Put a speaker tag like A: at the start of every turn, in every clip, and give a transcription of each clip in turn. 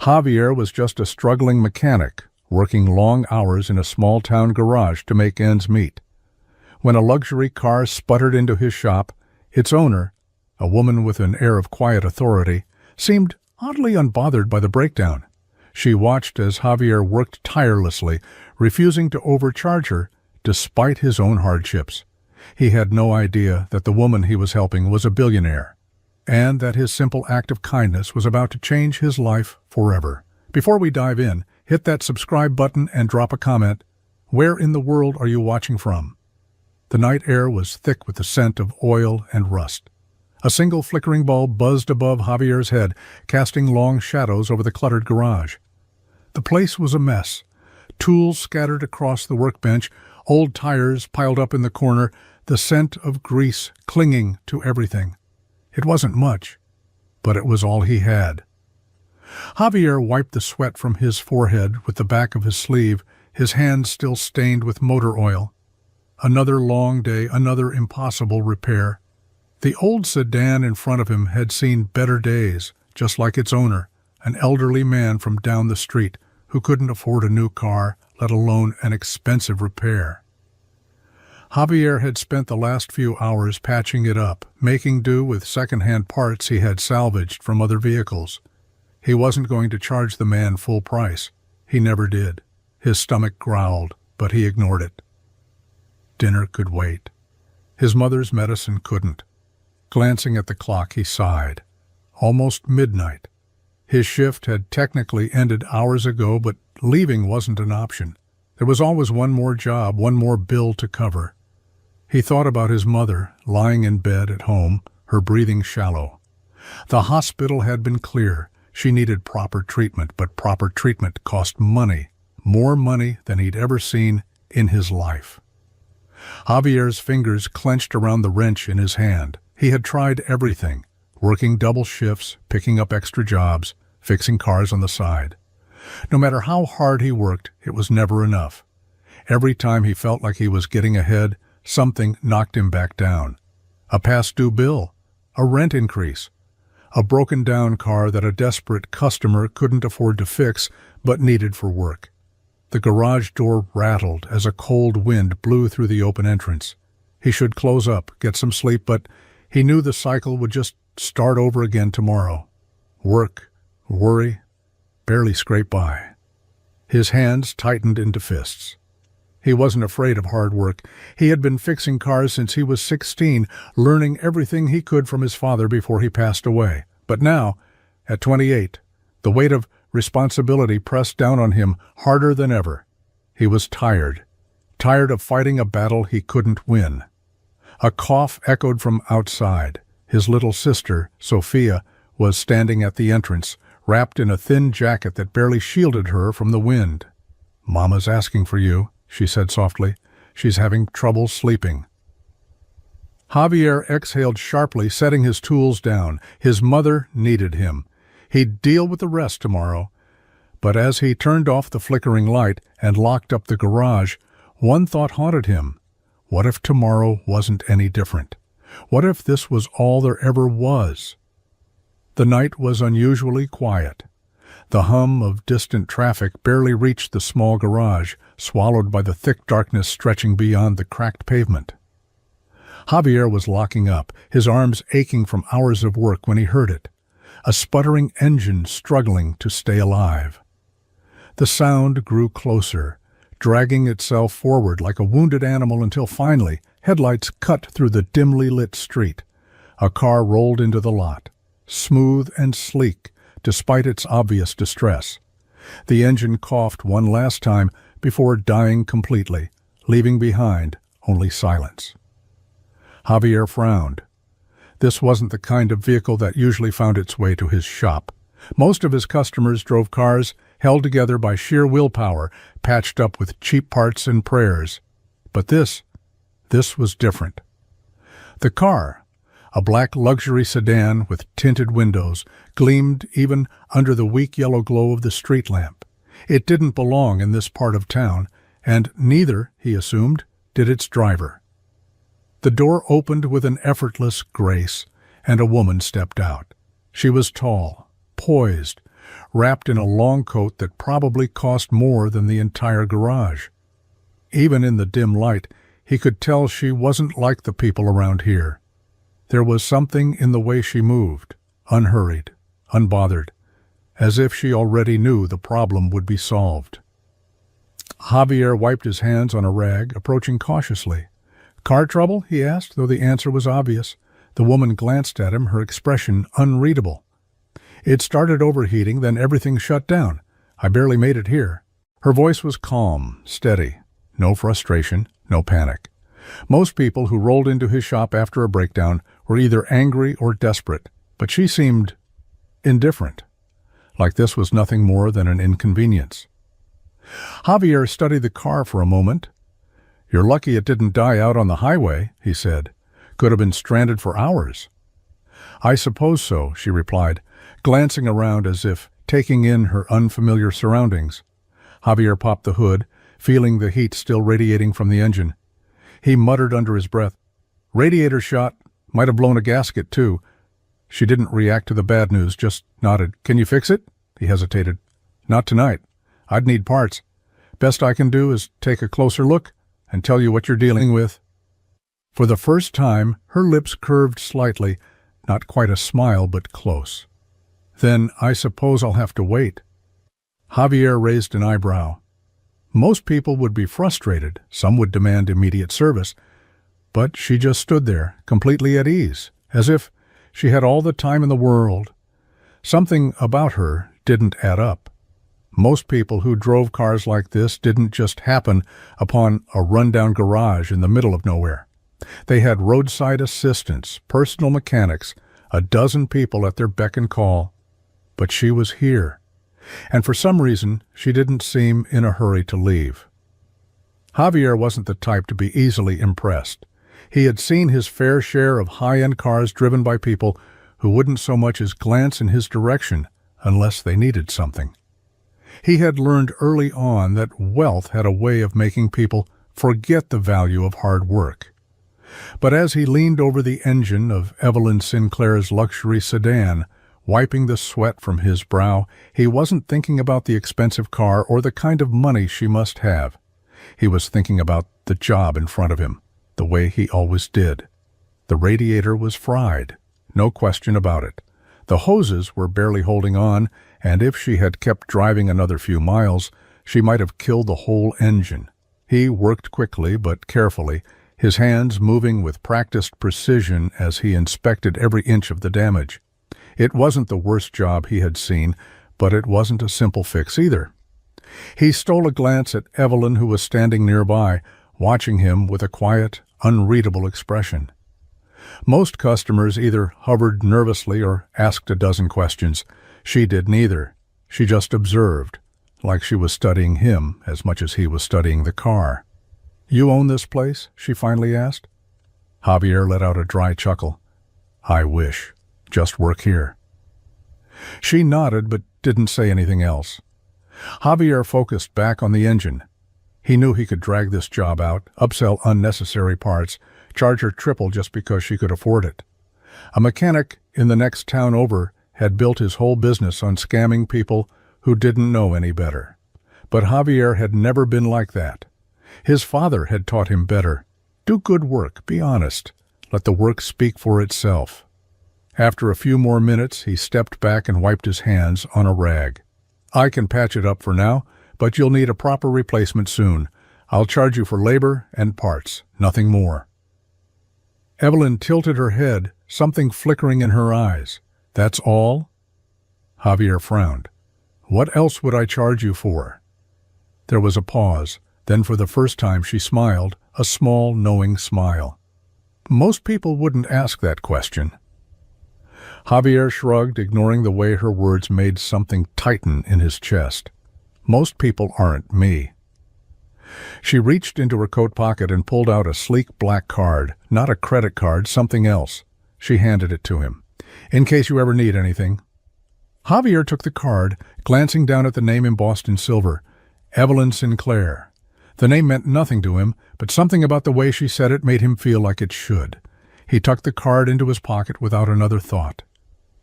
A: Javier was just a struggling mechanic, working long hours in a small-town garage to make ends meet. When a luxury car sputtered into his shop, its owner, a woman with an air of quiet authority, seemed oddly unbothered by the breakdown. She watched as Javier worked tirelessly, refusing to overcharge her despite his own hardships. He had no idea that the woman he was helping was a billionaire, and that his simple act of kindness was about to change his life forever. Before we dive in, hit that subscribe button and drop a comment. Where in the world are you watching from? The night air was thick with the scent of oil and rust. A single flickering bulb buzzed above Javier's head, casting long shadows over the cluttered garage. The place was a mess. Tools scattered across the workbench, old tires piled up in the corner, the scent of grease clinging to everything. It wasn't much, but it was all he had. Javier wiped the sweat from his forehead with the back of his sleeve, his hands still stained with motor oil. Another long day, another impossible repair. The old sedan in front of him had seen better days, just like its owner, an elderly man from down the street who couldn't afford a new car, let alone an expensive repair. Javier had spent the last few hours patching it up, making do with second-hand parts he had salvaged from other vehicles. He wasn't going to charge the man full price. He never did. His stomach growled, but he ignored it. Dinner could wait. His mother's medicine couldn't. Glancing at the clock, he sighed. Almost midnight. His shift had technically ended hours ago, but leaving wasn't an option. There was always one more job, one more bill to cover. He thought about his mother, lying in bed at home, her breathing shallow. The hospital had been clear. She needed proper treatment, but proper treatment cost money, more money than he'd ever seen in his life. Javier's fingers clenched around the wrench in his hand. He had tried everything, working double shifts, picking up extra jobs, fixing cars on the side. No matter how hard he worked, it was never enough. Every time he felt like he was getting ahead, something knocked him back down. A past-due bill, a rent increase, a broken-down car that a desperate customer couldn't afford to fix but needed for work. The garage door rattled as a cold wind blew through the open entrance. He should close up, get some sleep, but he knew the cycle would just start over again tomorrow. Work, worry, barely scrape by. His hands tightened into fists. He wasn't afraid of hard work. He had been fixing cars since he was 16, learning everything he could from his father before he passed away. But now, at 28, the weight of responsibility pressed down on him harder than ever. He was tired of fighting a battle he couldn't win. A cough echoed from outside. His little sister, Sophia, was standing at the entrance, wrapped in a thin jacket that barely shielded her from the wind. "Mama's asking for you," she said softly. "She's having trouble sleeping." Javier exhaled sharply, setting his tools down. His mother needed him. He'd deal with the rest tomorrow. But as he turned off the flickering light and locked up the garage, one thought haunted him. What if tomorrow wasn't any different? What if this was all there ever was? The night was unusually quiet. The hum of distant traffic barely reached the small garage, swallowed by the thick darkness stretching beyond the cracked pavement. Javier was locking up, his arms aching from hours of work when he heard it. A sputtering engine struggling to stay alive. The sound grew closer, dragging itself forward like a wounded animal until finally headlights cut through the dimly lit street. A car rolled into the lot, smooth and sleek despite its obvious distress. The engine coughed one last time before dying completely, leaving behind only silence. Javier frowned. This wasn't the kind of vehicle that usually found its way to his shop. Most of his customers drove cars held together by sheer willpower, patched up with cheap parts and prayers. But this was different. The car, a black luxury sedan with tinted windows, gleamed even under the weak yellow glow of the street lamp. It didn't belong in this part of town, and neither, he assumed, did its driver. The door opened with an effortless grace, and a woman stepped out. She was tall, poised, wrapped in a long coat that probably cost more than the entire garage. Even in the dim light, he could tell she wasn't like the people around here. There was something in the way she moved, unhurried, unbothered, as if she already knew the problem would be solved. Javier wiped his hands on a rag, approaching cautiously. "Car trouble?" he asked, though the answer was obvious. The woman glanced at him, her expression unreadable. "It started overheating, then everything shut down. I barely made it here." Her voice was calm, steady. No frustration, no panic. Most people who rolled into his shop after a breakdown were either angry or desperate, but she seemed indifferent, like this was nothing more than an inconvenience. Javier studied the car for a moment. "You're lucky it didn't die out on the highway," he said. "Could have been stranded for hours." "I suppose so," she replied, glancing around as if taking in her unfamiliar surroundings. Javier popped the hood, feeling the heat still radiating from the engine. He muttered under his breath, "Radiator shot. Might have blown a gasket, too." She didn't react to the bad news, just nodded. "Can you fix it?" He hesitated. "Not tonight. I'd need parts. Best I can do is take a closer look and tell you what you're dealing with." For the first time, her lips curved slightly, not quite a smile, but close. "Then I suppose I'll have to wait." Javier raised an eyebrow. Most people would be frustrated, some would demand immediate service, but she just stood there, completely at ease, as if she had all the time in the world. Something about her didn't add up. Most people who drove cars like this didn't just happen upon a rundown garage in the middle of nowhere. They had roadside assistants, personal mechanics, a dozen people at their beck and call. But she was here, and for some reason she didn't seem in a hurry to leave. Javier wasn't the type to be easily impressed. He had seen his fair share of high-end cars driven by people who wouldn't so much as glance in his direction unless they needed something. He had learned early on that wealth had a way of making people forget the value of hard work. But as he leaned over the engine of Evelyn Sinclair's luxury sedan, wiping the sweat from his brow, he wasn't thinking about the expensive car or the kind of money she must have. He was thinking about the job in front of him, the way he always did. The radiator was fried, no question about it. The hoses were barely holding on, and if she had kept driving another few miles, she might have killed the whole engine. He worked quickly but carefully, his hands moving with practiced precision as he inspected every inch of the damage. It wasn't the worst job he had seen, but it wasn't a simple fix either. He stole a glance at Evelyn, who was standing nearby, watching him with a quiet, unreadable expression. Most customers either hovered nervously or asked a dozen questions. She did neither. She just observed, like she was studying him as much as he was studying the car. "You own this place?" she finally asked. Javier let out a dry chuckle. "I wish. Just work here." She nodded but didn't say anything else. Javier focused back on the engine. He knew he could drag this job out, upsell unnecessary parts, charge her triple just because she could afford it. A mechanic in the next town over had built his whole business on scamming people who didn't know any better. But Javier had never been like that. His father had taught him better. Do good work, be honest. Let the work speak for itself. After a few more minutes, he stepped back and wiped his hands on a rag. "I can patch it up for now, but you'll need a proper replacement soon. I'll charge you for labor and parts, nothing more." Evelyn tilted her head, something flickering in her eyes. "That's all?" Javier frowned. "What else would I charge you for?" There was a pause. Then for the first time she smiled, a small, knowing smile. Most people wouldn't ask that question. Javier shrugged, ignoring the way her words made something tighten in his chest. Most people aren't me. She reached into her coat pocket and pulled out a sleek black card, not a credit card, something else. She handed it to him. "In case you ever need anything." Javier took the card, glancing down at the name embossed in silver. Evelyn Sinclair. The name meant nothing to him, but something about the way she said it made him feel like it should. He tucked the card into his pocket without another thought.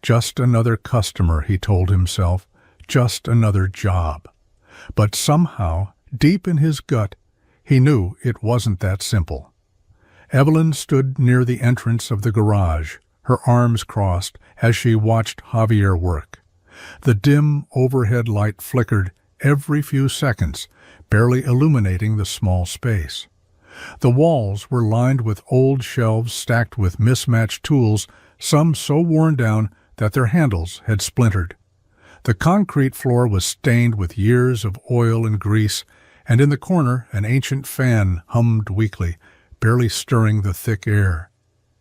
A: Just another customer, he told himself. just another job. But somehow, deep in his gut, he knew it wasn't that simple. Evelyn stood near the entrance of the garage, her arms crossed, as she watched Javier work. The dim overhead light flickered every few seconds, barely illuminating the small space. The walls were lined with old shelves stacked with mismatched tools, some so worn down that their handles had splintered. The concrete floor was stained with years of oil and grease, and in the corner an ancient fan hummed weakly, barely stirring the thick air.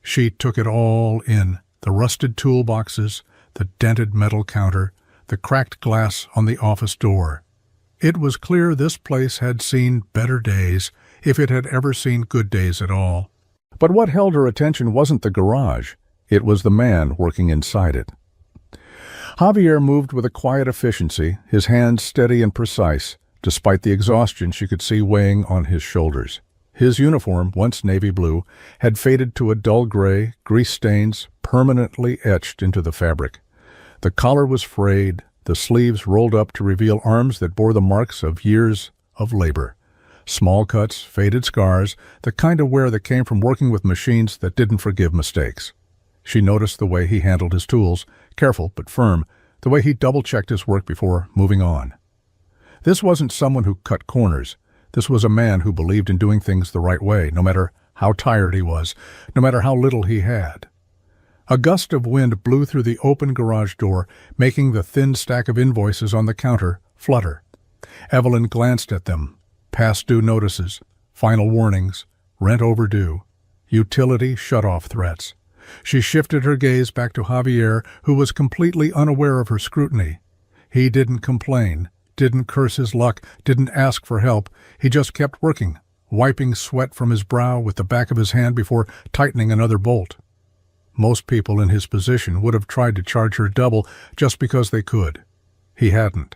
A: She took it all in, the rusted toolboxes, the dented metal counter, the cracked glass on the office door. It was clear this place had seen better days, if it had ever seen good days at all. But what held her attention wasn't the garage. It was the man working inside it. Javier moved with a quiet efficiency, his hands steady and precise, despite the exhaustion she could see weighing on his shoulders. His uniform, once navy blue, had faded to a dull gray, grease stains permanently etched into the fabric. The collar was frayed, the sleeves rolled up to reveal arms that bore the marks of years of labor. Small cuts, faded scars, the kind of wear that came from working with machines that didn't forgive mistakes. She noticed the way he handled his tools, careful but firm, the way he double-checked his work before moving on. This wasn't someone who cut corners. This was a man who believed in doing things the right way, no matter how tired he was, no matter how little he had. A gust of wind blew through the open garage door, making the thin stack of invoices on the counter flutter. Evelyn glanced at them. Past due notices, final warnings, rent overdue, utility shut-off threats. She shifted her gaze back to Javier, who was completely unaware of her scrutiny. He didn't complain, didn't curse his luck, didn't ask for help. He just kept working, wiping sweat from his brow with the back of his hand before tightening another bolt. Most people in his position would have tried to charge her double just because they could. He hadn't.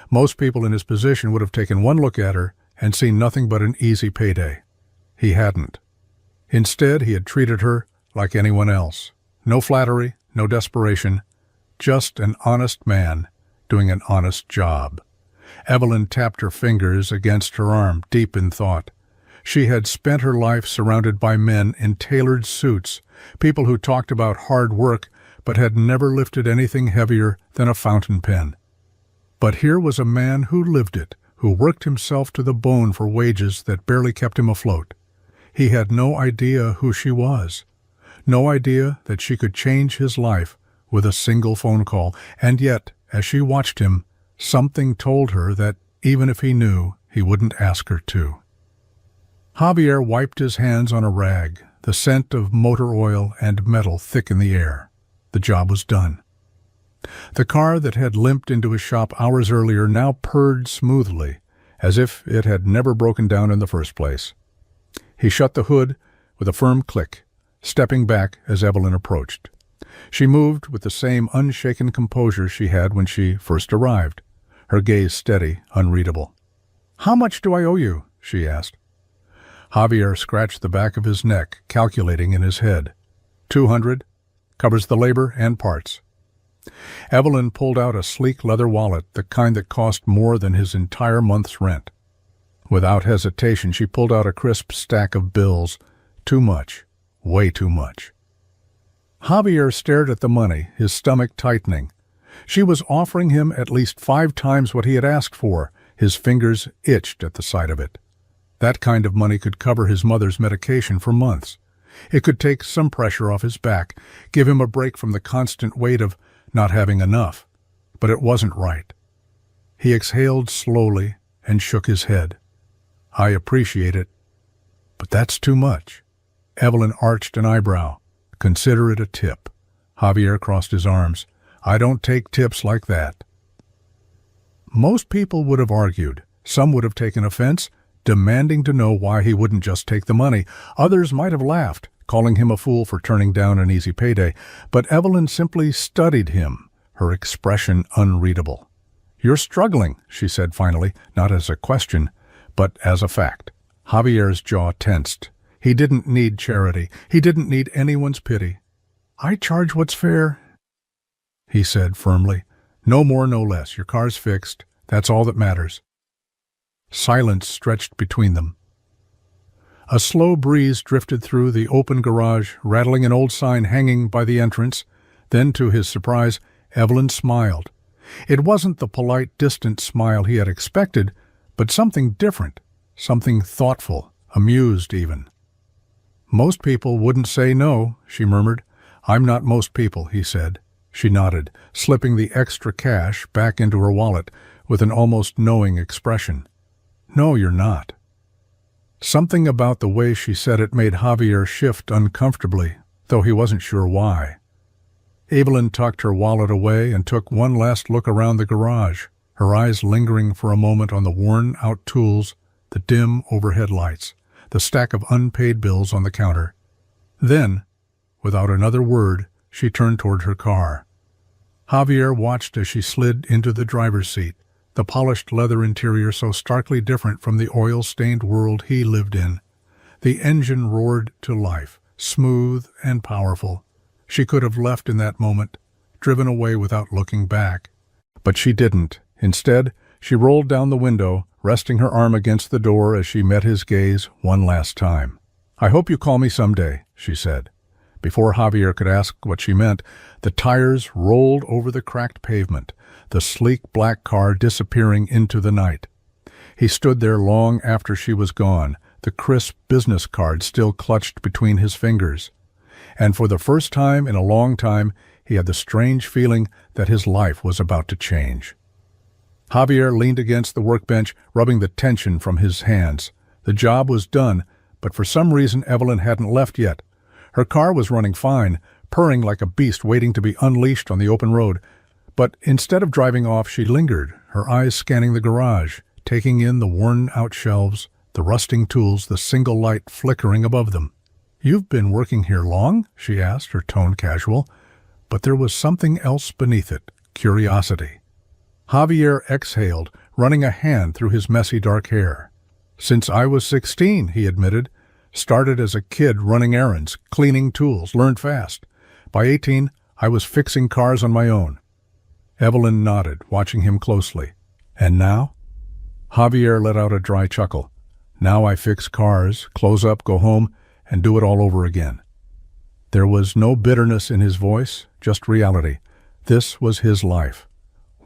A: Most people in his position would have taken one look at her and seen nothing but an easy payday. He hadn't. Instead, he had treated her like anyone else. No flattery, no desperation, just an honest man doing an honest job. Evelyn tapped her fingers against her arm, deep in thought. She had spent her life surrounded by men in tailored suits, people who talked about hard work but had never lifted anything heavier than a fountain pen. But here was a man who lived it, who worked himself to the bone for wages that barely kept him afloat. He had no idea who she was, no idea that she could change his life with a single phone call, and yet, as she watched him, something told her that, even if he knew, he wouldn't ask her to. Javier wiped his hands on a rag, the scent of motor oil and metal thick in the air. The job was done. The car that had limped into his shop hours earlier now purred smoothly, as if it had never broken down in the first place. He shut the hood with a firm click, stepping back as Evelyn approached. She moved with the same unshaken composure she had when she first arrived, her gaze steady, unreadable. "How much do I owe you?" she asked. Javier scratched the back of his neck, calculating in his head. 200, covers the labor and parts. Evelyn pulled out a sleek leather wallet, the kind that cost more than his entire month's rent. Without hesitation, she pulled out a crisp stack of bills. Too much. Way too much. Javier stared at the money, his stomach tightening. She was offering him at least 5 times what he had asked for. His fingers itched at the sight of it. That kind of money could cover his mother's medication for months. It could take some pressure off his back, give him a break from the constant weight of not having enough. But it wasn't right. He exhaled slowly and shook his head. "I appreciate it, but that's too much." Evelyn arched an eyebrow. "Consider it a tip." Javier crossed his arms. "I don't take tips like that." Most people would have argued. Some would have taken offense, demanding to know why he wouldn't just take the money. Others might have laughed, calling him a fool for turning down an easy payday. But Evelyn simply studied him, her expression unreadable. "You're struggling," she said finally, not as a question, but as a fact. Javier's jaw tensed. He didn't need charity. He didn't need anyone's pity. "I charge what's fair," he said firmly. No more, no less. Your car's fixed. That's all that matters." Silence stretched between them. A slow breeze drifted through the open garage, rattling an old sign hanging by the entrance. Then, to his surprise, Evelyn smiled. It wasn't the polite, distant smile he had expected, but something different, something thoughtful, amused even. "Most people wouldn't say no," she murmured. "I'm not most people," he said. She nodded, slipping the extra cash back into her wallet with an almost knowing expression. "No, you're not." Something about the way she said it made Javier shift uncomfortably, though he wasn't sure why. Evelyn tucked her wallet away and took one last look around the garage, her eyes lingering for a moment on the worn-out tools, the dim overhead lights, the stack of unpaid bills on the counter. Then, without another word, she turned toward her car. Javier watched as she slid into the driver's seat, the polished leather interior so starkly different from the oil-stained world he lived in. The engine roared to life, smooth and powerful. She could have left in that moment, driven away without looking back. But she didn't. Instead, she rolled down the window, resting her arm against the door as she met his gaze one last time. "I hope you call me someday," she said. Before Javier could ask what she meant, the tires rolled over the cracked pavement, the sleek black car disappearing into the night. He stood there long after she was gone, the crisp business card still clutched between his fingers. And for the first time in a long time, he had the strange feeling that his life was about to change. Javier leaned against the workbench, rubbing the tension from his hands. The job was done, but for some reason Evelyn hadn't left yet. Her car was running fine, purring like a beast waiting to be unleashed on the open road. But instead of driving off, she lingered, her eyes scanning the garage, taking in the worn-out shelves, the rusting tools, the single light flickering above them. "You've been working here long?" she asked, her tone casual. But there was something else beneath it, curiosity. Javier exhaled, running a hand through his messy dark hair. "Since I was 16, he admitted. Started as a kid running errands, cleaning tools, learned fast. By 18, I was fixing cars on my own." Evelyn nodded, watching him closely. "And now?" Javier let out a dry chuckle. "Now I fix cars, close up, go home, and do it all over again." There was no bitterness in his voice, just reality. This was his life.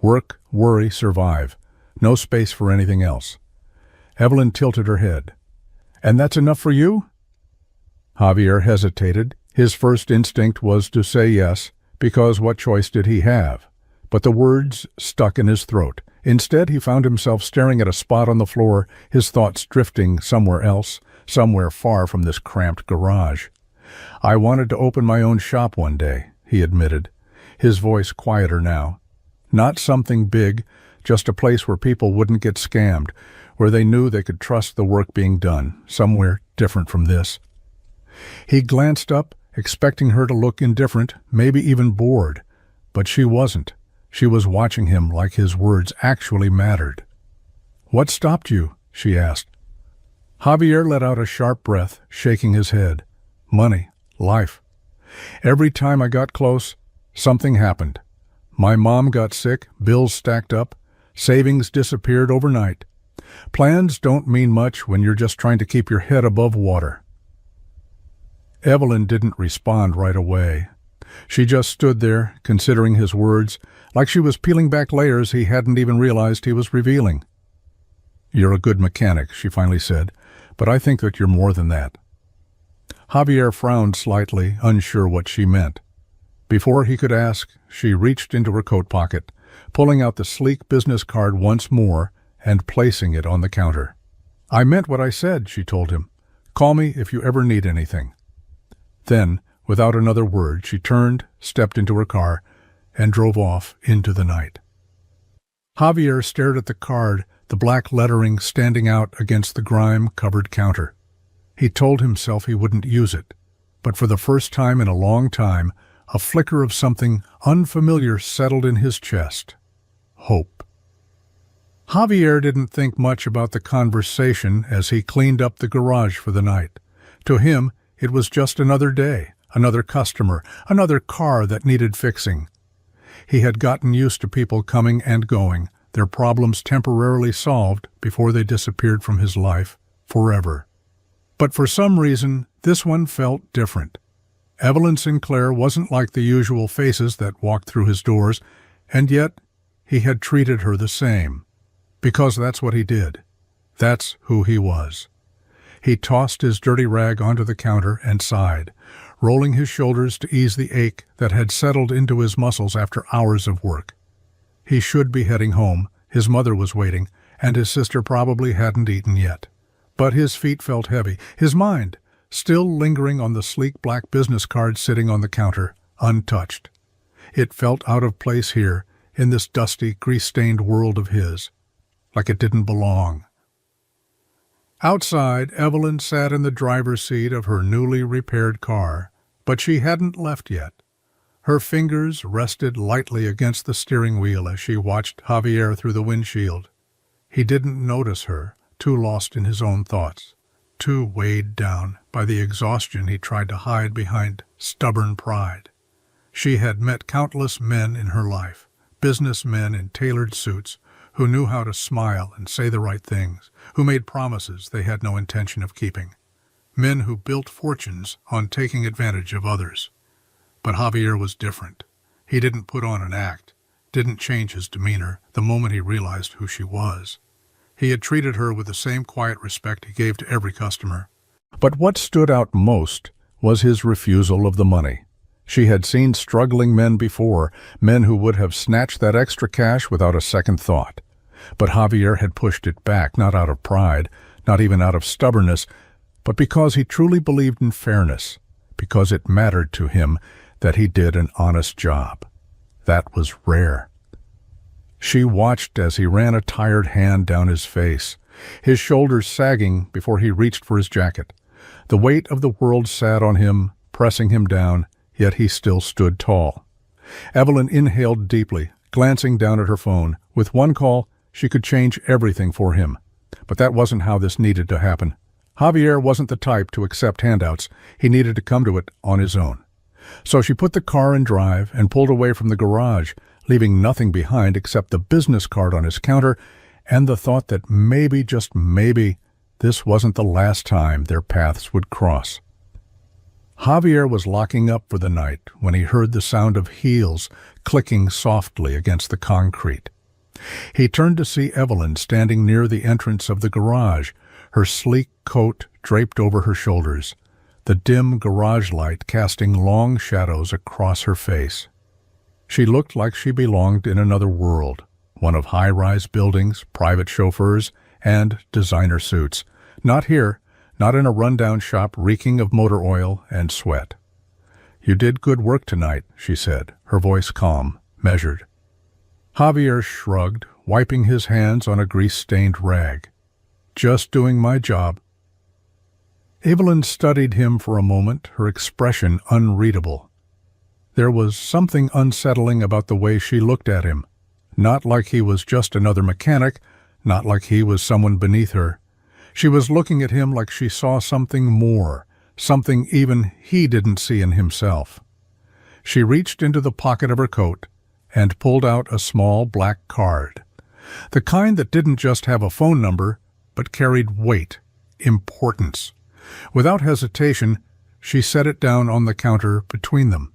A: Work, worry, survive. No space for anything else. Evelyn tilted her head. "And that's enough for you?" Javier hesitated. His first instinct was to say yes, because what choice did he have? But the words stuck in his throat. Instead, he found himself staring at a spot on the floor, his thoughts drifting somewhere else, somewhere far from this cramped garage. "I wanted to open my own shop one day," he admitted, his voice quieter now. "Not something big, just a place where people wouldn't get scammed, where they knew they could trust the work being done, somewhere different from this." He glanced up, expecting her to look indifferent, maybe even bored. But she wasn't. She was watching him like his words actually mattered. "What stopped you?" she asked. Javier let out a sharp breath, shaking his head. "Money. Life. Every time I got close, something happened. My mom got sick, bills stacked up, savings disappeared overnight. Plans don't mean much when you're just trying to keep your head above water." Evelyn didn't respond right away. She just stood there, considering his words, like she was peeling back layers he hadn't even realized he was revealing. "You're a good mechanic," she finally said, "but I think that you're more than that." Javier frowned slightly, unsure what she meant. Before he could ask, she reached into her coat pocket, pulling out the sleek business card once more and placing it on the counter. "I meant what I said," she told him. "Call me if you ever need anything." Then, without another word, she turned, stepped into her car, and drove off into the night. Javier stared at the card, the black lettering standing out against the grime-covered counter. He told himself he wouldn't use it, but for the first time in a long time, a flicker of something unfamiliar settled in his chest. Hope. Javier didn't think much about the conversation as he cleaned up the garage for the night. To him, it was just another day, another customer, another car that needed fixing. He had gotten used to people coming and going, their problems temporarily solved before they disappeared from his life forever. But for some reason, this one felt different. Evelyn Sinclair wasn't like the usual faces that walked through his doors, and yet he had treated her the same. Because that's what he did. That's who he was. He tossed his dirty rag onto the counter and sighed, rolling his shoulders to ease the ache that had settled into his muscles after hours of work. He should be heading home, his mother was waiting, and his sister probably hadn't eaten yet. But his feet felt heavy, his mind still lingering on the sleek black business card sitting on the counter, untouched. It felt out of place here, in this dusty, grease-stained world of his, like it didn't belong. Outside, Evelyn sat in the driver's seat of her newly repaired car, but she hadn't left yet. Her fingers rested lightly against the steering wheel as she watched Javier through the windshield. He didn't notice her, too lost in his own thoughts, too weighed down by the exhaustion he tried to hide behind stubborn pride. She had met countless men in her life, businessmen in tailored suits, who knew how to smile and say the right things, who made promises they had no intention of keeping. Men who built fortunes on taking advantage of others. But Javier was different. He didn't put on an act, didn't change his demeanor the moment he realized who she was. He had treated her with the same quiet respect he gave to every customer. But what stood out most was his refusal of the money. She had seen struggling men before, men who would have snatched that extra cash without a second thought. But Javier had pushed it back, not out of pride, not even out of stubbornness, but because he truly believed in fairness, because it mattered to him that he did an honest job. That was rare. She watched as he ran a tired hand down his face, his shoulders sagging before he reached for his jacket. The weight of the world sat on him, pressing him down, yet he still stood tall. Evelyn inhaled deeply, glancing down at her phone. With one call, she could change everything for him. But that wasn't how this needed to happen. Javier wasn't the type to accept handouts. He needed to come to it on his own. So she put the car in drive and pulled away from the garage, leaving nothing behind except the business card on his counter and the thought that maybe, just maybe, this wasn't the last time their paths would cross. Javier was locking up for the night when he heard the sound of heels clicking softly against the concrete. He turned to see Evelyn standing near the entrance of the garage, her sleek coat draped over her shoulders, the dim garage light casting long shadows across her face. She looked like she belonged in another world, one of high-rise buildings, private chauffeurs, and designer suits. Not here, not in a rundown shop reeking of motor oil and sweat. "You did good work tonight," she said, her voice calm, measured. Javier shrugged, wiping his hands on a grease-stained rag. "Just doing my job." Evelyn studied him for a moment, her expression unreadable. There was something unsettling about the way she looked at him. Not like he was just another mechanic, not like he was someone beneath her. She was looking at him like she saw something more, something even he didn't see in himself. She reached into the pocket of her coat and pulled out a small black card. The kind that didn't just have a phone number, but carried weight, importance. Without hesitation, she set it down on the counter between them.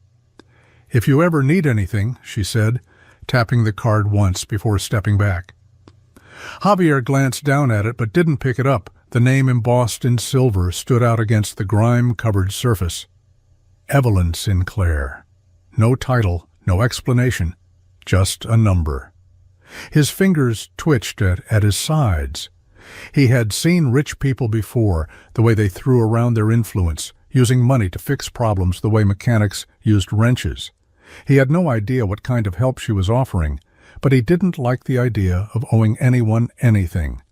A: "If you ever need anything," she said, tapping the card once before stepping back. Javier glanced down at it but didn't pick it up. The name embossed in silver stood out against the grime-covered surface. Evelyn Sinclair. No title, no explanation, just a number. His fingers twitched at his sides. He had seen rich people before, the way they threw around their influence, using money to fix problems the way mechanics used wrenches. He had no idea what kind of help she was offering, but he didn't like the idea of owing anyone anything.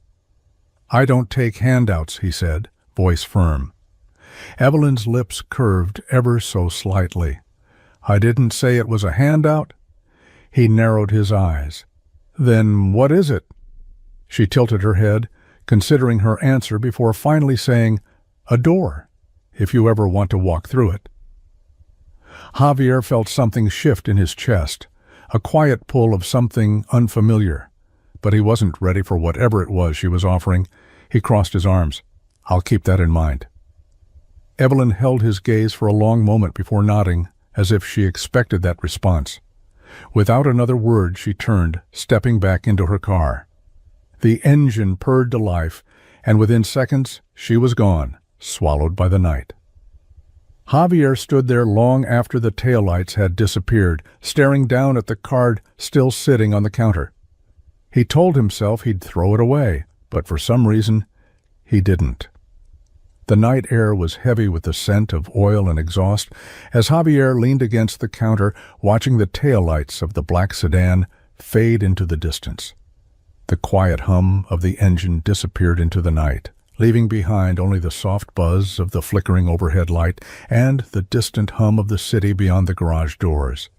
A: "I don't take handouts," he said, voice firm. Evelyn's lips curved ever so slightly. "I didn't say it was a handout?" He narrowed his eyes. "Then what is it?" She tilted her head, considering her answer before finally saying, "A door, if you ever want to walk through it." Javier felt something shift in his chest. a quiet pull of something unfamiliar. But he wasn't ready for whatever it was she was offering. He crossed his arms. "I'll keep that in mind." Evelyn held his gaze for a long moment before nodding, as if she expected that response. Without another word, she turned, stepping back into her car. The engine purred to life, and within seconds she was gone, swallowed by the night. Javier stood there long after the taillights had disappeared, staring down at the card still sitting on the counter. He told himself he'd throw it away, but for some reason, he didn't. The night air was heavy with the scent of oil and exhaust as Javier leaned against the counter, watching the taillights of the black sedan fade into the distance. The quiet hum of the engine disappeared into the night, leaving behind only the soft buzz of the flickering overhead light and the distant hum of the city beyond the garage doors.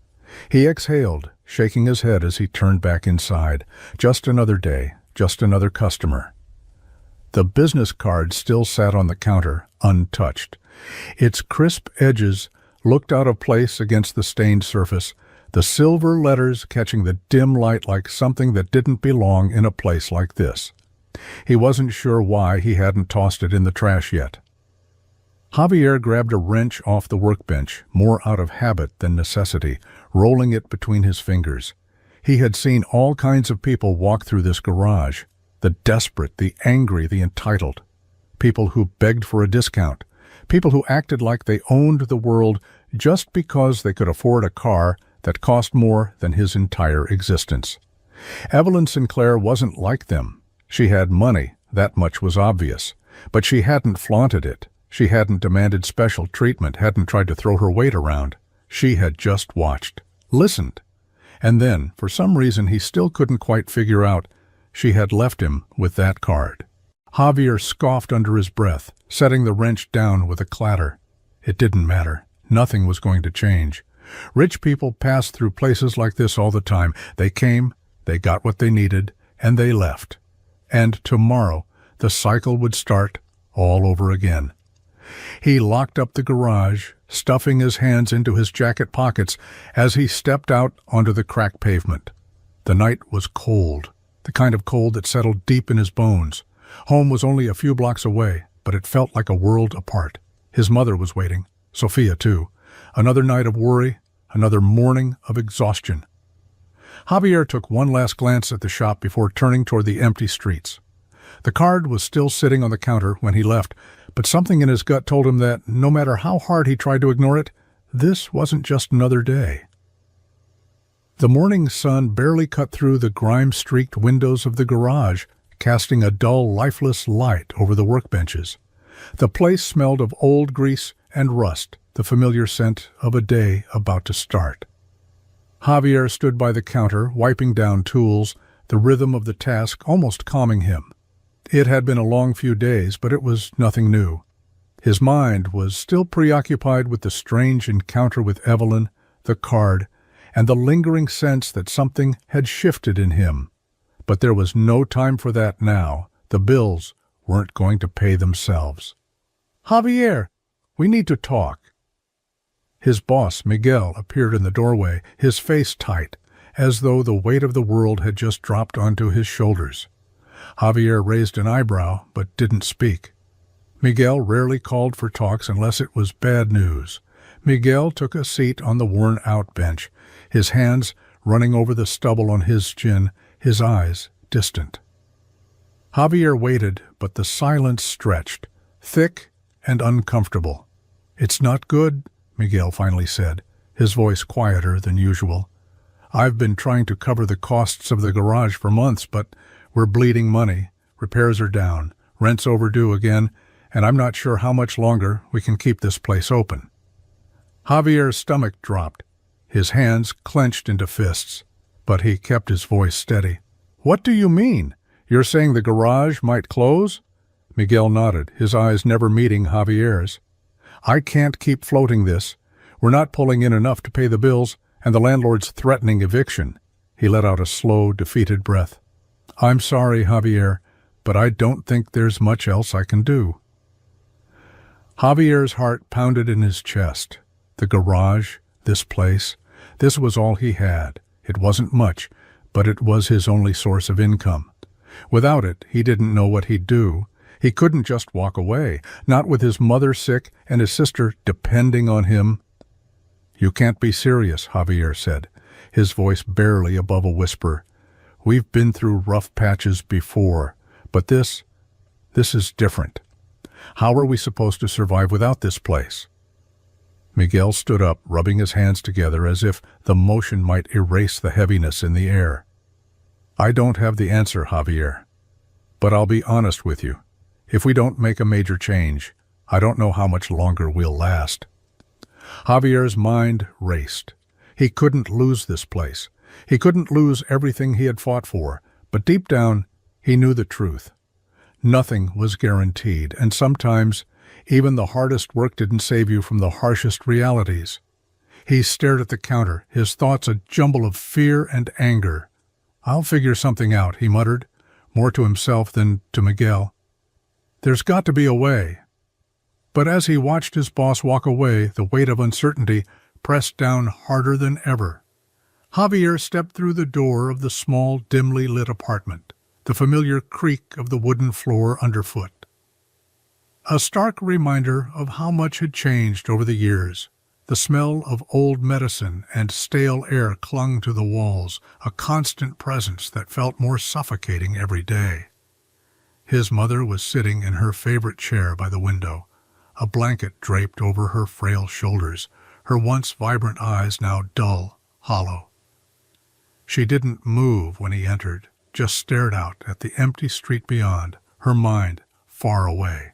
A: He exhaled, shaking his head as he turned back inside. Just another day, just another customer. The business card still sat on the counter, untouched. Its crisp edges looked out of place against the stained surface, the silver letters catching the dim light like something that didn't belong in a place like this. He wasn't sure why he hadn't tossed it in the trash yet. Javier grabbed a wrench off the workbench, more out of habit than necessity, rolling it between his fingers. He had seen all kinds of people walk through this garage. The desperate, the angry, the entitled. People who begged for a discount. People who acted like they owned the world just because they could afford a car that cost more than his entire existence. Evelyn Sinclair wasn't like them. She had money, that much was obvious. But she hadn't flaunted it. She hadn't demanded special treatment, hadn't tried to throw her weight around. She had just watched, listened. And then, for some reason he still couldn't quite figure out, she had left him with that card. Javier scoffed under his breath, setting the wrench down with a clatter. It didn't matter. Nothing was going to change. Rich people passed through places like this all the time. They came, they got what they needed, and they left. And tomorrow, the cycle would start all over again. He locked up the garage, stuffing his hands into his jacket pockets as he stepped out onto the cracked pavement. The night was cold. The kind of cold that settled deep in his bones. Home was only a few blocks away, but it felt like a world apart. His mother was waiting, Sophia too. Another night of worry, another morning of exhaustion. Javier took one last glance at the shop before turning toward the empty streets. The card was still sitting on the counter when he left, but something in his gut told him that, no matter how hard he tried to ignore it, this wasn't just another day. The morning sun barely cut through the grime-streaked windows of the garage, casting a dull, lifeless light over the workbenches. The place smelled of old grease and rust, the familiar scent of a day about to start. Javier stood by the counter, wiping down tools, the rhythm of the task almost calming him. It had been a long few days, but it was nothing new. His mind was still preoccupied with the strange encounter with Evelyn, the card, and the lingering sense that something had shifted in him. But there was no time for that now. The bills weren't going to pay themselves. "Javier, we need to talk." His boss, Miguel, appeared in the doorway, his face tight, as though the weight of the world had just dropped onto his shoulders. Javier raised an eyebrow, but didn't speak. Miguel rarely called for talks unless it was bad news. Miguel took a seat on the worn-out bench, his hands running over the stubble on his chin, his eyes distant. Javier waited, but the silence stretched, thick and uncomfortable. "It's not good," Miguel finally said, his voice quieter than usual. "I've been trying to cover the costs of the garage for months, but we're bleeding money. Repairs are down, rent's overdue again, and I'm not sure how much longer we can keep this place open." Javier's stomach dropped. His hands clenched into fists, but he kept his voice steady. "What do you mean? You're saying the garage might close?" Miguel nodded, his eyes never meeting Javier's. "I can't keep floating this. We're not pulling in enough to pay the bills, and the landlord's threatening eviction." He let out a slow, defeated breath. "I'm sorry, Javier, but I don't think there's much else I can do." Javier's heart pounded in his chest. The garage, this place, this was all he had. It wasn't much, but it was his only source of income. Without it, he didn't know what he'd do. He couldn't just walk away, not with his mother sick and his sister depending on him. "You can't be serious," Javier said, his voice barely above a whisper. "We've been through rough patches before, but this is different. How are we supposed to survive without this place?" Miguel stood up, rubbing his hands together as if the motion might erase the heaviness in the air. "I don't have the answer, Javier. But I'll be honest with you. If we don't make a major change, I don't know how much longer we'll last." Javier's mind raced. He couldn't lose this place. He couldn't lose everything he had fought for, but deep down, he knew the truth. Nothing was guaranteed, and sometimes even the hardest work didn't save you from the harshest realities. He stared at the counter, his thoughts a jumble of fear and anger. "I'll figure something out," he muttered, more to himself than to Miguel. "There's got to be a way." But as he watched his boss walk away, the weight of uncertainty pressed down harder than ever. Javier stepped through the door of the small, dimly lit apartment, the familiar creak of the wooden floor underfoot. A stark reminder of how much had changed over the years. The smell of old medicine and stale air clung to the walls, a constant presence that felt more suffocating every day. His mother was sitting in her favorite chair by the window, a blanket draped over her frail shoulders, her once vibrant eyes now dull, hollow. She didn't move when he entered, just stared out at the empty street beyond, her mind far away.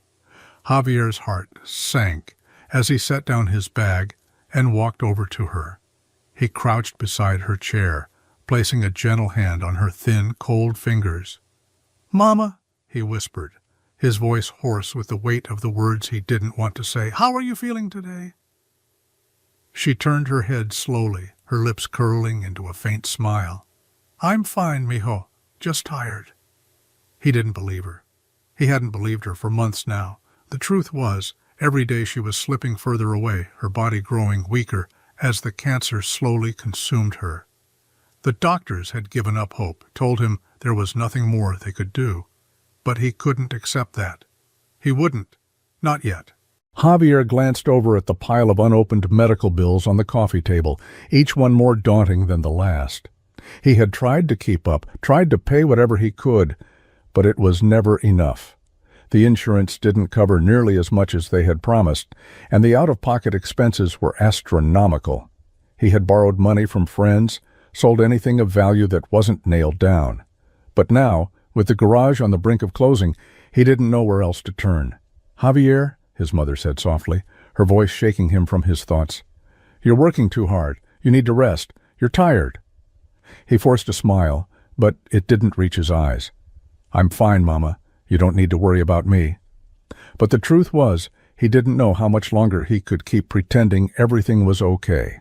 A: Javier's heart sank as he set down his bag and walked over to her. He crouched beside her chair, placing a gentle hand on her thin, cold fingers. "Mama," he whispered, his voice hoarse with the weight of the words he didn't want to say, "how are you feeling today?" She turned her head slowly, her lips curling into a faint smile. "I'm fine, mijo, just tired." He didn't believe her. He hadn't believed her for months now. The truth was, every day she was slipping further away, her body growing weaker as the cancer slowly consumed her. The doctors had given up hope, told him there was nothing more they could do. But he couldn't accept that. He wouldn't. Not yet. Javier glanced over at the pile of unopened medical bills on the coffee table, each one more daunting than the last. He had tried to keep up, tried to pay whatever he could, but it was never enough. The insurance didn't cover nearly as much as they had promised, and the out-of-pocket expenses were astronomical. He had borrowed money from friends, sold anything of value that wasn't nailed down. But now, with the garage on the brink of closing, he didn't know where else to turn. "Javier," his mother said softly, her voice shaking him from his thoughts, "you're working too hard. You need to rest. You're tired." He forced a smile, but it didn't reach his eyes. "I'm fine, Mama. You don't need to worry about me." But the truth was, he didn't know how much longer he could keep pretending everything was okay.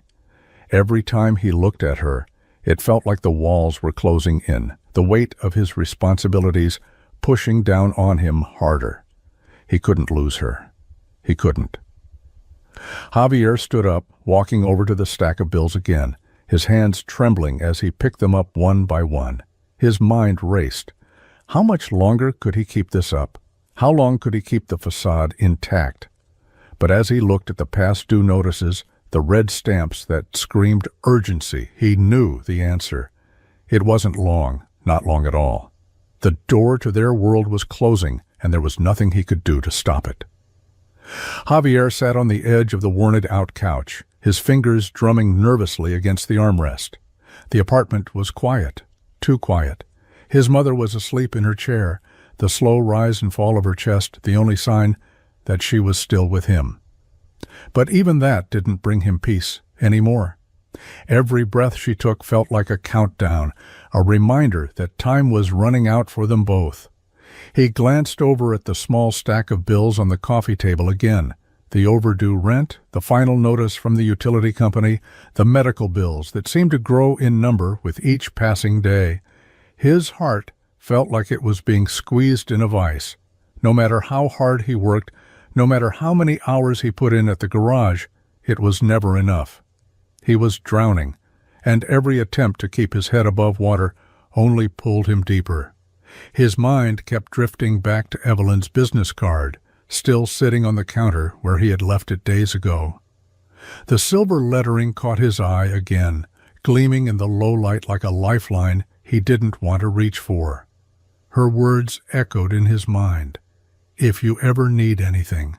A: Every time he looked at her, it felt like the walls were closing in, the weight of his responsibilities pushing down on him harder. He couldn't lose her. He couldn't. Javier stood up, walking over to the stack of bills again, his hands trembling as he picked them up one by one. His mind raced. How much longer could he keep this up? How long could he keep the facade intact? But as he looked at the past due notices, the red stamps that screamed urgency, he knew the answer. It wasn't long, not long at all. The door to their world was closing, and there was nothing he could do to stop it. Javier sat on the edge of the worn-out couch, his fingers drumming nervously against the armrest. The apartment was quiet, too quiet. His mother was asleep in her chair, the slow rise and fall of her chest the only sign that she was still with him. But even that didn't bring him peace anymore. Every breath she took felt like a countdown, a reminder that time was running out for them both. He glanced over at the small stack of bills on the coffee table again, the overdue rent, the final notice from the utility company, the medical bills that seemed to grow in number with each passing day. His heart felt like it was being squeezed in a vice. No matter how hard he worked, no matter how many hours he put in at the garage, it was never enough. He was drowning, and every attempt to keep his head above water only pulled him deeper. His mind kept drifting back to Evelyn's business card, still sitting on the counter where he had left it days ago. The silver lettering caught his eye again, gleaming in the low light like a lifeline he didn't want to reach for. Her words echoed in his mind. If you ever need anything.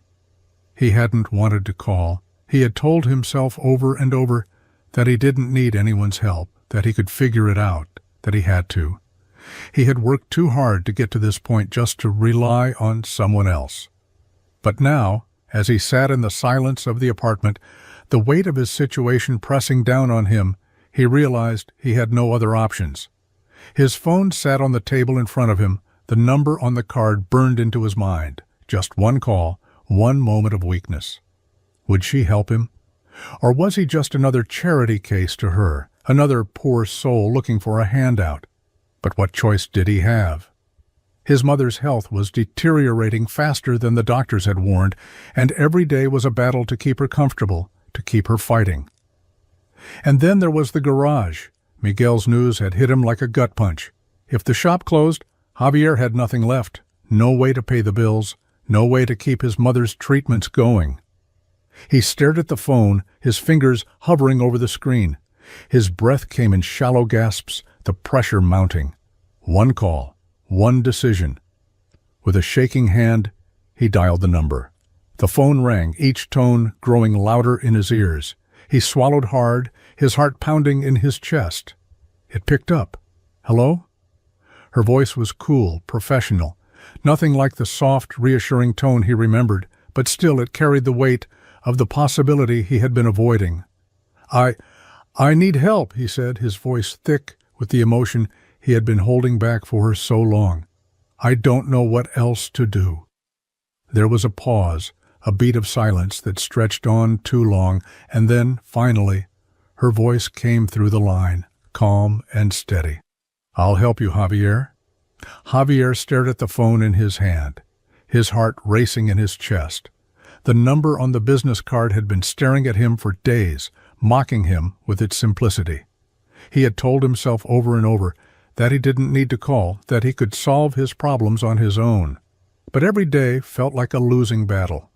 A: He hadn't wanted to call. He had told himself over and over that he didn't need anyone's help, that he could figure it out, that he had to. He had worked too hard to get to this point just to rely on someone else. But now, as he sat in the silence of the apartment, the weight of his situation pressing down on him, he realized he had no other options. His phone sat on the table in front of him, the number on the card burned into his mind. Just one call, one moment of weakness. Would she help him? Or was he just another charity case to her, another poor soul looking for a handout? But what choice did he have? His mother's health was deteriorating faster than the doctors had warned, and every day was a battle to keep her comfortable, to keep her fighting. And then there was the garage. Miguel's news had hit him like a gut punch. If the shop closed, Javier had nothing left, no way to pay the bills, no way to keep his mother's treatments going. He stared at the phone, his fingers hovering over the screen. His breath came in shallow gasps, the pressure mounting. One call, one decision. With a shaking hand, he dialed the number. The phone rang, each tone growing louder in his ears. He swallowed hard, his heart pounding in his chest. It picked up. Hello? Her voice was cool, professional, nothing like the soft, reassuring tone he remembered, but still it carried the weight of the possibility he had been avoiding. I need help, he said, his voice thick with the emotion he had been holding back for her so long. I don't know what else to do. There was a pause, a beat of silence that stretched on too long, and then, finally, her voice came through the line, calm and steady. I'll help you, Javier. Javier stared at the phone in his hand, his heart racing in his chest. The number on the business card had been staring at him for days, mocking him with its simplicity. He had told himself over and over that he didn't need to call, that he could solve his problems on his own. But every day felt like a losing battle.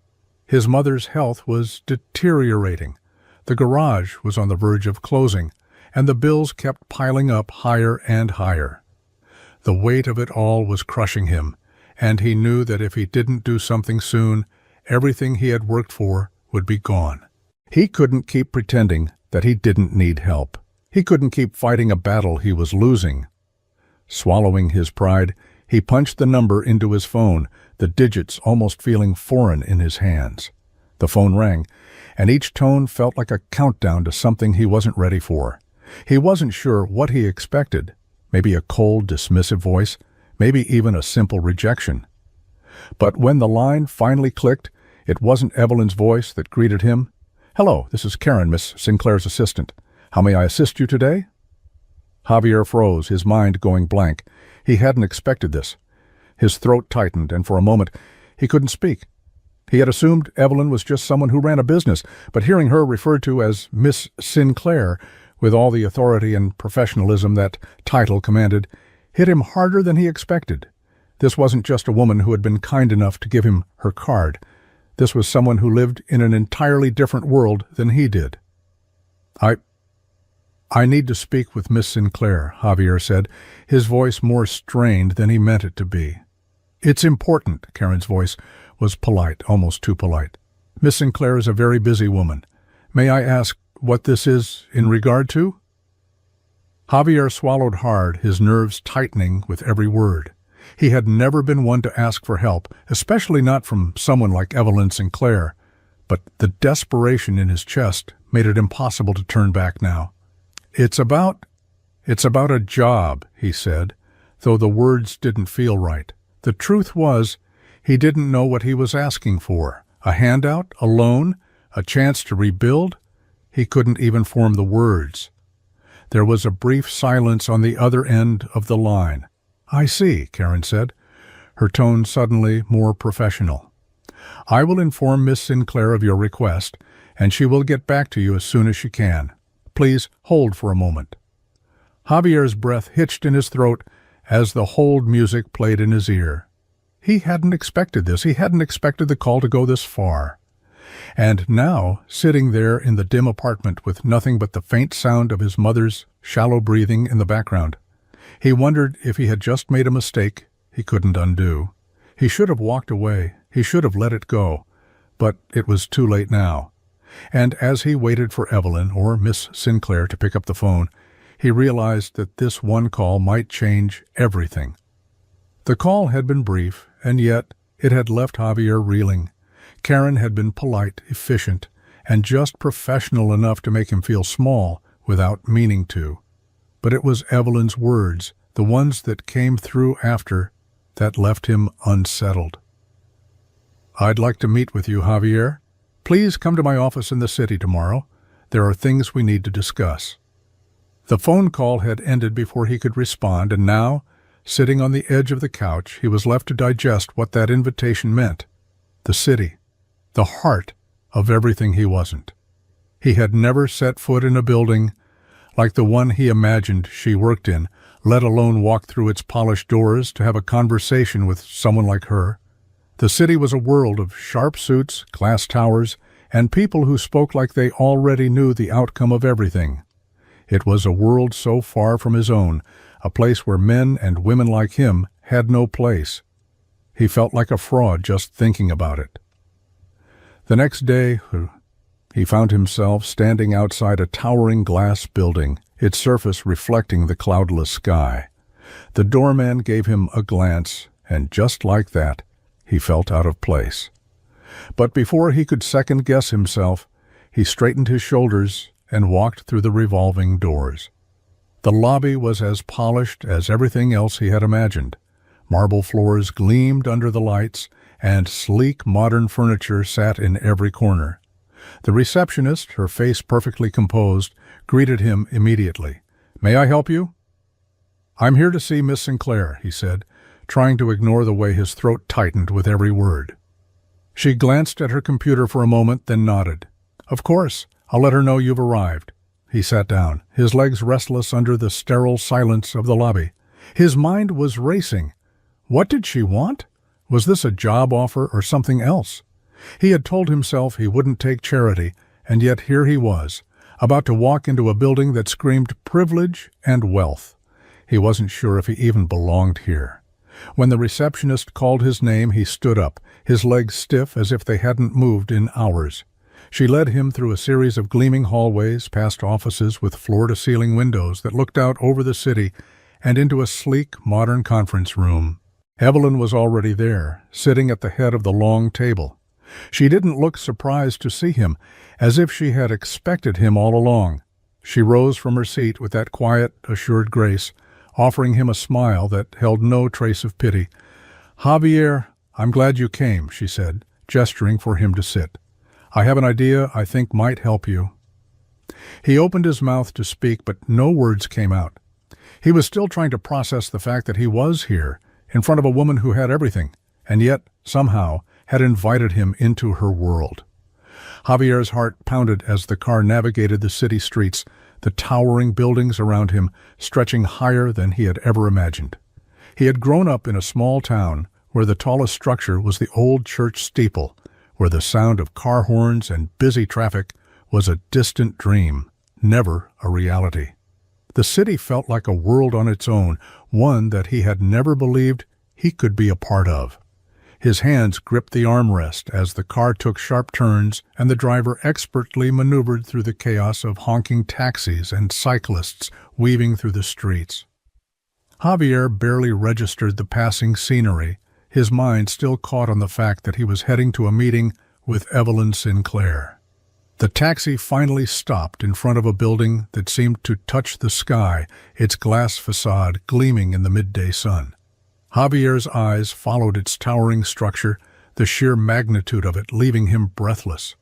A: His mother's health was deteriorating. The garage was on the verge of closing, and the bills kept piling up higher and higher. The weight of it all was crushing him, and he knew that if he didn't do something soon, everything he had worked for would be gone. He couldn't keep pretending that he didn't need help. He couldn't keep fighting a battle he was losing. Swallowing his pride, he punched the number into his phone, the digits almost feeling foreign in his hands. The phone rang, and each tone felt like a countdown to something he wasn't ready for. He wasn't sure what he expected. Maybe a cold, dismissive voice, maybe even a simple rejection. But when the line finally clicked, it wasn't Evelyn's voice that greeted him. Hello, this is Karen, Miss Sinclair's assistant. How may I assist you today? Javier froze, his mind going blank. He hadn't expected this. His throat tightened, and for a moment he couldn't speak. He had assumed Evelyn was just someone who ran a business, but hearing her referred to as Miss Sinclair, with all the authority and professionalism that title commanded, hit him harder than he expected. This wasn't just a woman who had been kind enough to give him her card. This was someone who lived in an entirely different world than he did. I need to speak with Miss Sinclair, Javier said, his voice more strained than he meant it to be. It's important, Karen's voice was polite, almost too polite. Miss Sinclair is a very busy woman. May I ask what this is in regard to? Javier swallowed hard, his nerves tightening with every word. He had never been one to ask for help, especially not from someone like Evelyn Sinclair, but the desperation in his chest made it impossible to turn back now. It's about a job, he said, though the words didn't feel right. The truth was, he didn't know what he was asking for. A handout? A loan? A chance to rebuild? He couldn't even form the words. There was a brief silence on the other end of the line. I see, Karen said, her tone suddenly more professional. I will inform Miss Sinclair of your request, and she will get back to you as soon as she can. Please hold for a moment." Javier's breath hitched in his throat as the hold music played in his ear. He hadn't expected this. He hadn't expected the call to go this far. And now, sitting there in the dim apartment with nothing but the faint sound of his mother's shallow breathing in the background, he wondered if he had just made a mistake he couldn't undo. He should have walked away. He should have let it go. But it was too late now. And as he waited for Evelyn or Miss Sinclair to pick up the phone, he realized that this one call might change everything. The call had been brief, and yet it had left Javier reeling. Karen had been polite, efficient, and just professional enough to make him feel small without meaning to. But it was Evelyn's words, the ones that came through after, that left him unsettled. "I'd like to meet with you, Javier. Please come to my office in the city tomorrow. There are things we need to discuss." The phone call had ended before he could respond, and now, sitting on the edge of the couch, he was left to digest what that invitation meant. The city. The heart of everything he wasn't. He had never set foot in a building like the one he imagined she worked in, let alone walk through its polished doors to have a conversation with someone like her. The city was a world of sharp suits, glass towers, and people who spoke like they already knew the outcome of everything. It was a world so far from his own, a place where men and women like him had no place. He felt like a fraud just thinking about it. The next day, he found himself standing outside a towering glass building, its surface reflecting the cloudless sky. The doorman gave him a glance, and just like that, he felt out of place. But before he could second-guess himself, he straightened his shoulders and walked through the revolving doors. The lobby was as polished as everything else he had imagined. Marble floors gleamed under the lights, and sleek modern furniture sat in every corner. The receptionist, her face perfectly composed, greeted him immediately. "May I help you?" "I'm here to see Miss Sinclair," he said, trying to ignore the way his throat tightened with every word. She glanced at her computer for a moment, then nodded. "Of course. I'll let her know you've arrived." He sat down, his legs restless under the sterile silence of the lobby. His mind was racing. What did she want? Was this a job offer or something else? He had told himself he wouldn't take charity, and yet here he was, about to walk into a building that screamed privilege and wealth. He wasn't sure if he even belonged here. When the receptionist called his name, he stood up, his legs stiff as if they hadn't moved in hours. She led him through a series of gleaming hallways, past offices with floor-to-ceiling windows that looked out over the city, and into a sleek, modern conference room. Evelyn was already there, sitting at the head of the long table. She didn't look surprised to see him, as if she had expected him all along. She rose from her seat with that quiet, assured grace, offering him a smile that held no trace of pity. "Javier, I'm glad you came," she said, gesturing for him to sit. "I have an idea I think might help you." He opened his mouth to speak, but no words came out. He was still trying to process the fact that he was here, in front of a woman who had everything, and yet, somehow, had invited him into her world. Javier's heart pounded as the car navigated the city streets, the towering buildings around him stretching higher than he had ever imagined. He had grown up in a small town where the tallest structure was the old church steeple, where the sound of car horns and busy traffic was a distant dream, never a reality. The city felt like a world on its own, one that he had never believed he could be a part of. His hands gripped the armrest as the car took sharp turns and the driver expertly maneuvered through the chaos of honking taxis and cyclists weaving through the streets. Javier barely registered the passing scenery, his mind still caught on the fact that he was heading to a meeting with Evelyn Sinclair. The taxi finally stopped in front of a building that seemed to touch the sky, its glass facade gleaming in the midday sun. Javier's eyes followed its towering structure, the sheer magnitude of it leaving him breathless.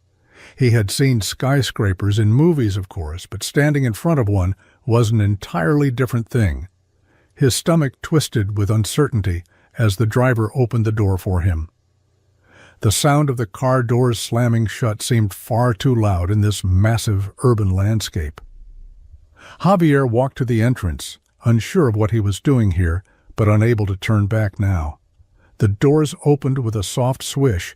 A: He had seen skyscrapers in movies, of course, but standing in front of one was an entirely different thing. His stomach twisted with uncertainty as the driver opened the door for him. The sound of the car doors slamming shut seemed far too loud in this massive urban landscape. Javier walked to the entrance, unsure of what he was doing here, but unable to turn back now. The doors opened with a soft swish,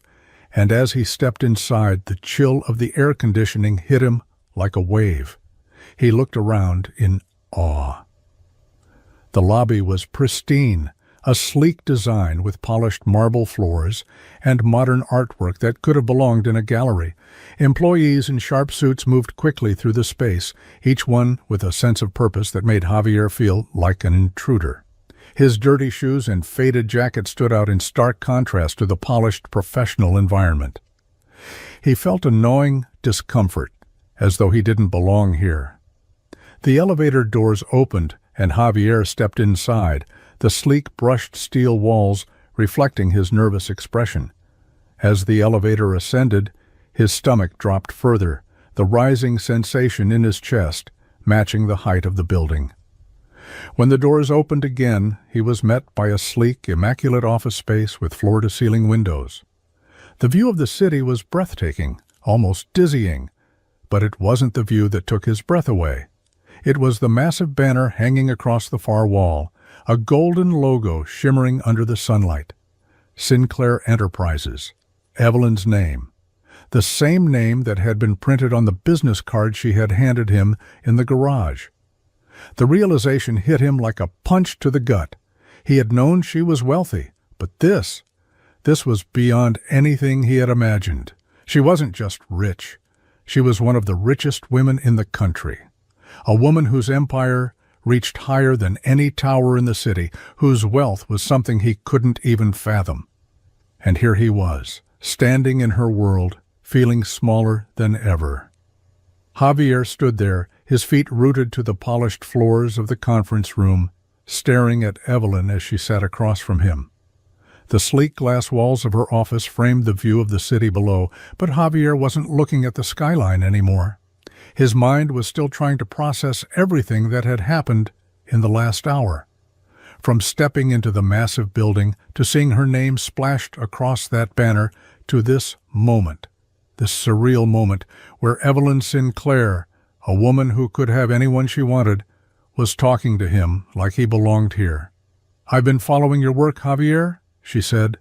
A: and as he stepped inside, the chill of the air conditioning hit him like a wave. He looked around in awe. The lobby was pristine, a sleek design with polished marble floors and modern artwork that could have belonged in a gallery. Employees in sharp suits moved quickly through the space, each one with a sense of purpose that made Javier feel like an intruder. His dirty shoes and faded jacket stood out in stark contrast to the polished professional environment. He felt a gnawing discomfort, as though he didn't belong here. The elevator doors opened, and Javier stepped inside, the sleek brushed steel walls reflecting his nervous expression. As the elevator ascended, his stomach dropped further, the rising sensation in his chest matching the height of the building. When the doors opened again, he was met by a sleek, immaculate office space with floor-to-ceiling windows. The view of the city was breathtaking, almost dizzying, but it wasn't the view that took his breath away. It was the massive banner hanging across the far wall, a golden logo shimmering under the sunlight. Sinclair Enterprises, Evelyn's name, the same name that had been printed on the business card she had handed him in the garage. The realization hit him like a punch to the gut. He had known she was wealthy, but this was beyond anything he had imagined. She wasn't just rich. She was one of the richest women in the country. A woman whose empire reached higher than any tower in the city, whose wealth was something he couldn't even fathom. And here he was, standing in her world, feeling smaller than ever. Javier stood there, his feet rooted to the polished floors of the conference room, staring at Evelyn as she sat across from him. The sleek glass walls of her office framed the view of the city below, but Javier wasn't looking at the skyline anymore. His mind was still trying to process everything that had happened in the last hour. From stepping into the massive building to seeing her name splashed across that banner to this moment, this surreal moment where Evelyn Sinclair, a woman who could have anyone she wanted, was talking to him like he belonged here. "I've been following your work, Javier," she said,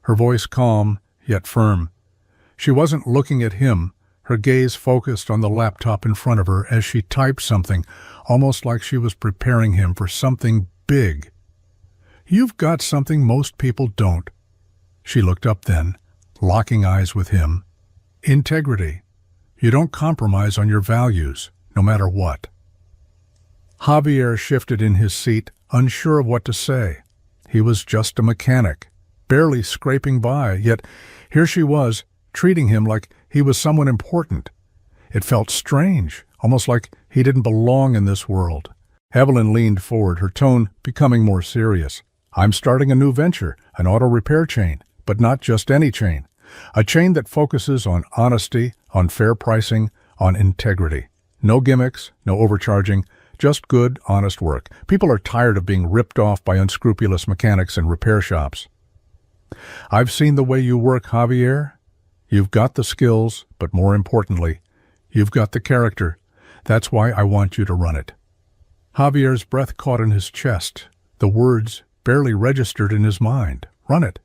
A: her voice calm yet firm. She wasn't looking at him, her gaze focused on the laptop in front of her as she typed something, almost like she was preparing him for something big. "You've got something most people don't." She looked up then, locking eyes with him. "Integrity. You don't compromise on your values, no matter what." Javier shifted in his seat, unsure of what to say. He was just a mechanic, barely scraping by, yet here she was, treating him like he was someone important. It felt strange, almost like he didn't belong in this world. Evelyn leaned forward, her tone becoming more serious. "I'm starting a new venture, an auto repair chain, but not just any chain. A chain that focuses on honesty, on fair pricing, on integrity. No gimmicks, no overcharging, just good, honest work. People are tired of being ripped off by unscrupulous mechanics and repair shops. I've seen the way you work, Javier. You've got the skills, but more importantly, you've got the character. That's why I want you to run it." Javier's breath caught in his chest. The words barely registered in his mind. Run it.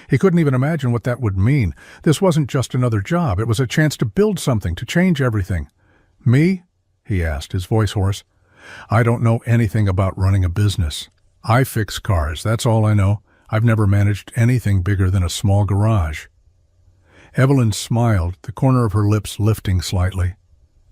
A: He couldn't even imagine what that would mean. This wasn't just another job. It was a chance to build something, to change everything. "Me?" he asked, his voice hoarse. "I don't know anything about running a business. I fix cars, that's all I know. I've never managed anything bigger than a small garage." Evelyn smiled, the corner of her lips lifting slightly.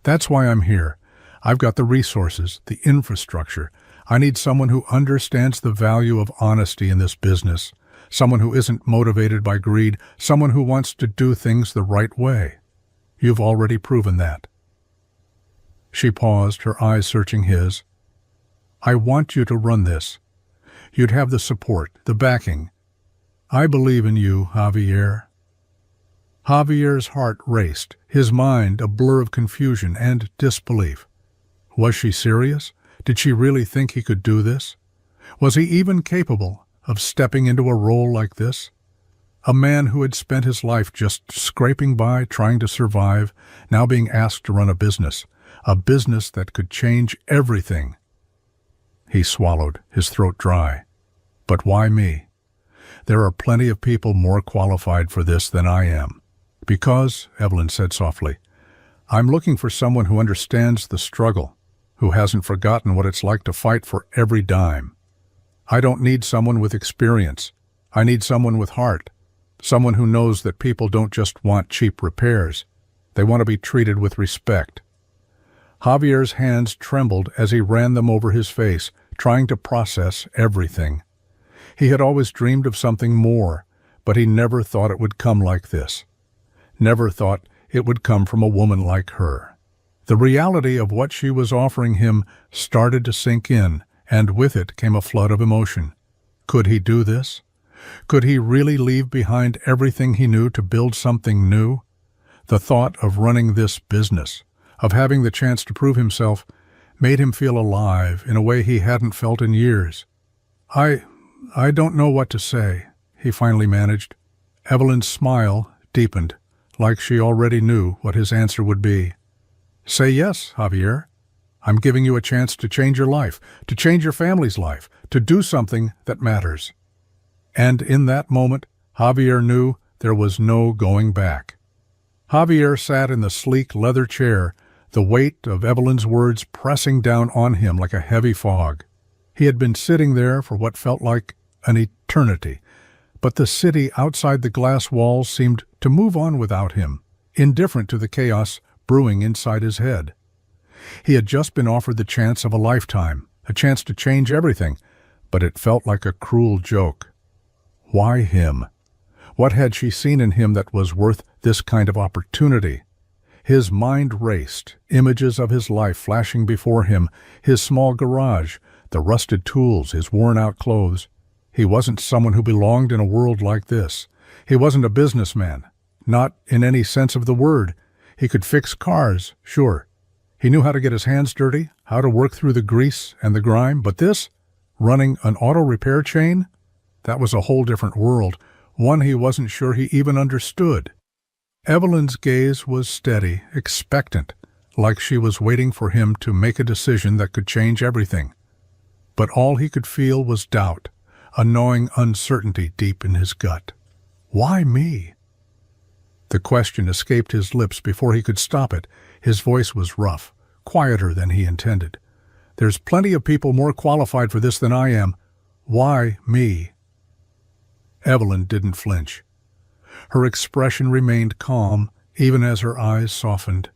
A: "That's why I'm here. I've got the resources, the infrastructure. I need someone who understands the value of honesty in this business, someone who isn't motivated by greed, someone who wants to do things the right way. You've already proven that." She paused, her eyes searching his. "I want you to run this. You'd have the support, the backing. I believe in you, Javier." Javier's heart raced, his mind a blur of confusion and disbelief. Was she serious? Did she really think he could do this? Was he even capable of stepping into a role like this? A man who had spent his life just scraping by, trying to survive, now being asked to run a business. a business that could change everything. He swallowed, his throat dry. But why me? There are plenty of people more qualified for this than I am. Because, Evelyn said softly, I'm looking for someone who understands the struggle, who hasn't forgotten what it's like to fight for every dime. I don't need someone with experience. I need someone with heart, someone who knows that people don't just want cheap repairs. They want to be treated with respect. Javier's hands trembled as he ran them over his face, trying to process everything. He had always dreamed of something more, but he never thought it would come like this. Never thought it would come from a woman like her. The reality of what she was offering him started to sink in, and with it came a flood of emotion. Could he do this? Could he really leave behind everything he knew to build something new? The thought of running this business, of having the chance to prove himself, made him feel alive in a way he hadn't felt in years. I don't know what to say, he finally managed. Evelyn's smile deepened, like she already knew what his answer would be. Say yes, Javier. I'm giving you a chance to change your life, to change your family's life, to do something that matters. And in that moment, Javier knew there was no going back. Javier sat in the sleek leather chair, the weight of Evelyn's words pressing down on him like a heavy fog. He had been sitting there for what felt like an eternity, but the city outside the glass walls seemed to move on without him, indifferent to the chaos brewing inside his head. He had just been offered the chance of a lifetime, a chance to change everything, but it felt like a cruel joke. Why him? What had she seen in him that was worth this kind of opportunity? His mind raced, images of his life flashing before him, his small garage, the rusted tools, his worn-out clothes. He wasn't someone who belonged in a world like this. He wasn't a businessman, not in any sense of the word. He could fix cars, sure. He knew how to get his hands dirty, how to work through the grease and the grime, but this, running an auto repair chain, that was a whole different world, one he wasn't sure he even understood. Evelyn's gaze was steady, expectant, like she was waiting for him to make a decision that could change everything. But all he could feel was doubt, a gnawing uncertainty deep in his gut. Why me? The question escaped his lips before he could stop it. His voice was rough, quieter than he intended. There's plenty of people more qualified for this than I am. Why me? Evelyn didn't flinch. Her expression remained calm, even as her eyes softened.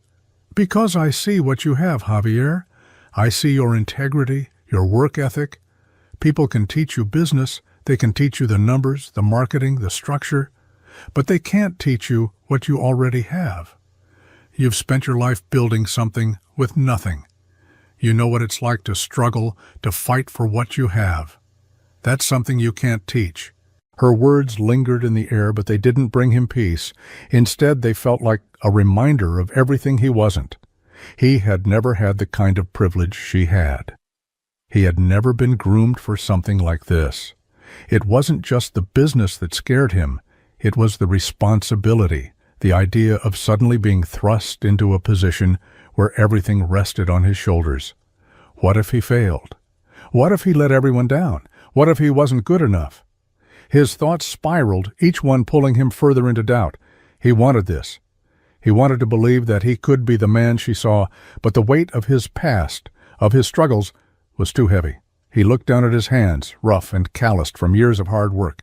A: Because I see what you have, Javier. I see your integrity, your work ethic. People can teach you business, they can teach you the numbers, the marketing, the structure, but they can't teach you what you already have. You've spent your life building something with nothing. You know what it's like to struggle, to fight for what you have. That's something you can't teach. Her words lingered in the air, but they didn't bring him peace. Instead, they felt like a reminder of everything he wasn't. He had never had the kind of privilege she had. He had never been groomed for something like this. It wasn't just the business that scared him. It was the responsibility, the idea of suddenly being thrust into a position where everything rested on his shoulders. What if he failed? What if he let everyone down? What if he wasn't good enough? His thoughts spiraled, each one pulling him further into doubt. He wanted this. He wanted to believe that he could be the man she saw, but the weight of his past, of his struggles, was too heavy. He looked down at his hands, rough and calloused from years of hard work.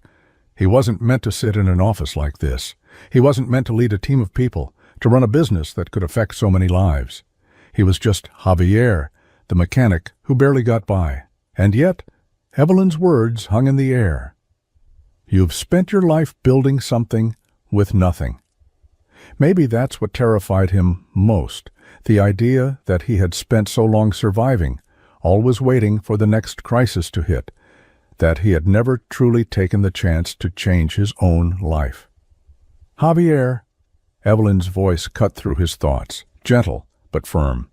A: He wasn't meant to sit in an office like this. He wasn't meant to lead a team of people, to run a business that could affect so many lives. He was just Javier, the mechanic who barely got by. And yet, Evelyn's words hung in the air. You've spent your life building something with nothing. Maybe that's what terrified him most, the idea that he had spent so long surviving, always waiting for the next crisis to hit, that he had never truly taken the chance to change his own life. Javier, Evelyn's voice cut through his thoughts, gentle but firm.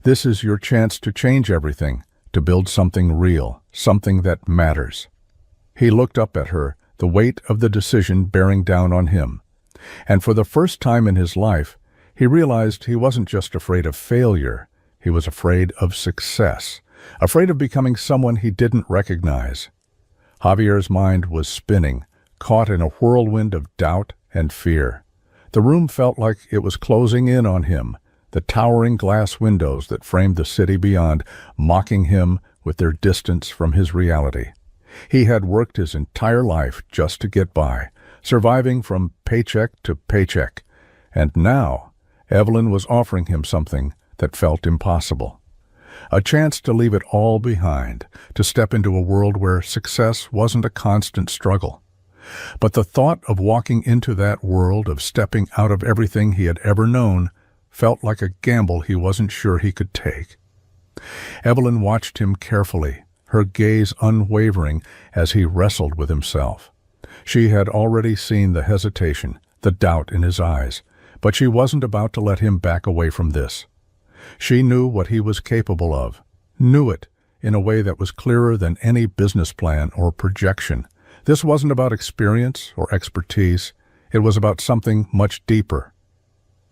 A: This is your chance to change everything, to build something real, something that matters. He looked up at her, the weight of the decision bearing down on him. And for the first time in his life, he realized he wasn't just afraid of failure. He was afraid of success, afraid of becoming someone he didn't recognize. Javier's mind was spinning, caught in a whirlwind of doubt and fear. The room felt like it was closing in on him, the towering glass windows that framed the city beyond, mocking him with their distance from his reality. He had worked his entire life just to get by, surviving from paycheck to paycheck, and now Evelyn was offering him something that felt impossible. A chance to leave it all behind, to step into a world where success wasn't a constant struggle. But the thought of walking into that world, of stepping out of everything he had ever known, felt like a gamble he wasn't sure he could take. Evelyn watched him carefully, her gaze unwavering as he wrestled with himself. She had already seen the hesitation, the doubt in his eyes, but she wasn't about to let him back away from this. She knew what he was capable of, knew it in a way that was clearer than any business plan or projection. This wasn't about experience or expertise. It was about something much deeper.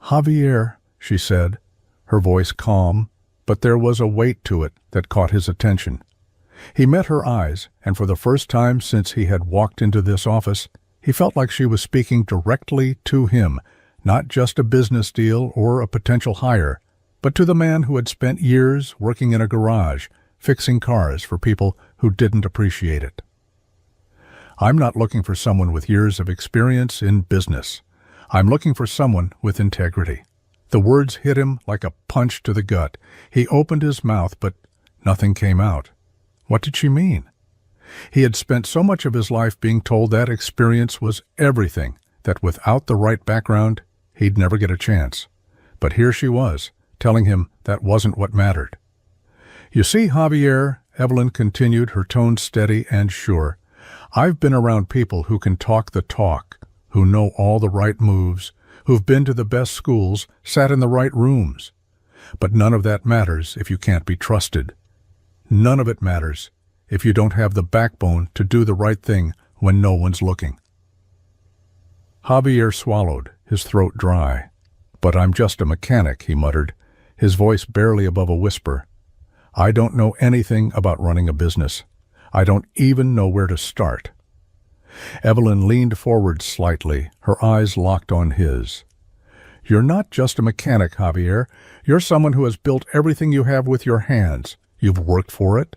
A: "Javier," she said, her voice calm, but there was a weight to it that caught his attention. He met her eyes, and for the first time since he had walked into this office, he felt like she was speaking directly to him, not just a business deal or a potential hire, but to the man who had spent years working in a garage, fixing cars for people who didn't appreciate it. "I'm not looking for someone with years of experience in business. I'm looking for someone with integrity." The words hit him like a punch to the gut. He opened his mouth, but nothing came out. What did she mean? He had spent so much of his life being told that experience was everything, that without the right background, he'd never get a chance. But here she was, telling him that wasn't what mattered. "You see, Javier," Evelyn continued, her tone steady and sure, "I've been around people who can talk the talk, who know all the right moves, who've been to the best schools, sat in the right rooms. But none of that matters if you can't be trusted. None of it matters if you don't have the backbone to do the right thing when no one's looking." Javier swallowed, his throat dry. "But I'm just a mechanic," he muttered, his voice barely above a whisper. "I don't know anything about running a business. I don't even know where to start." Evelyn leaned forward slightly, her eyes locked on his. "You're not just a mechanic, Javier. You're someone who has built everything you have with your hands. You've worked for it.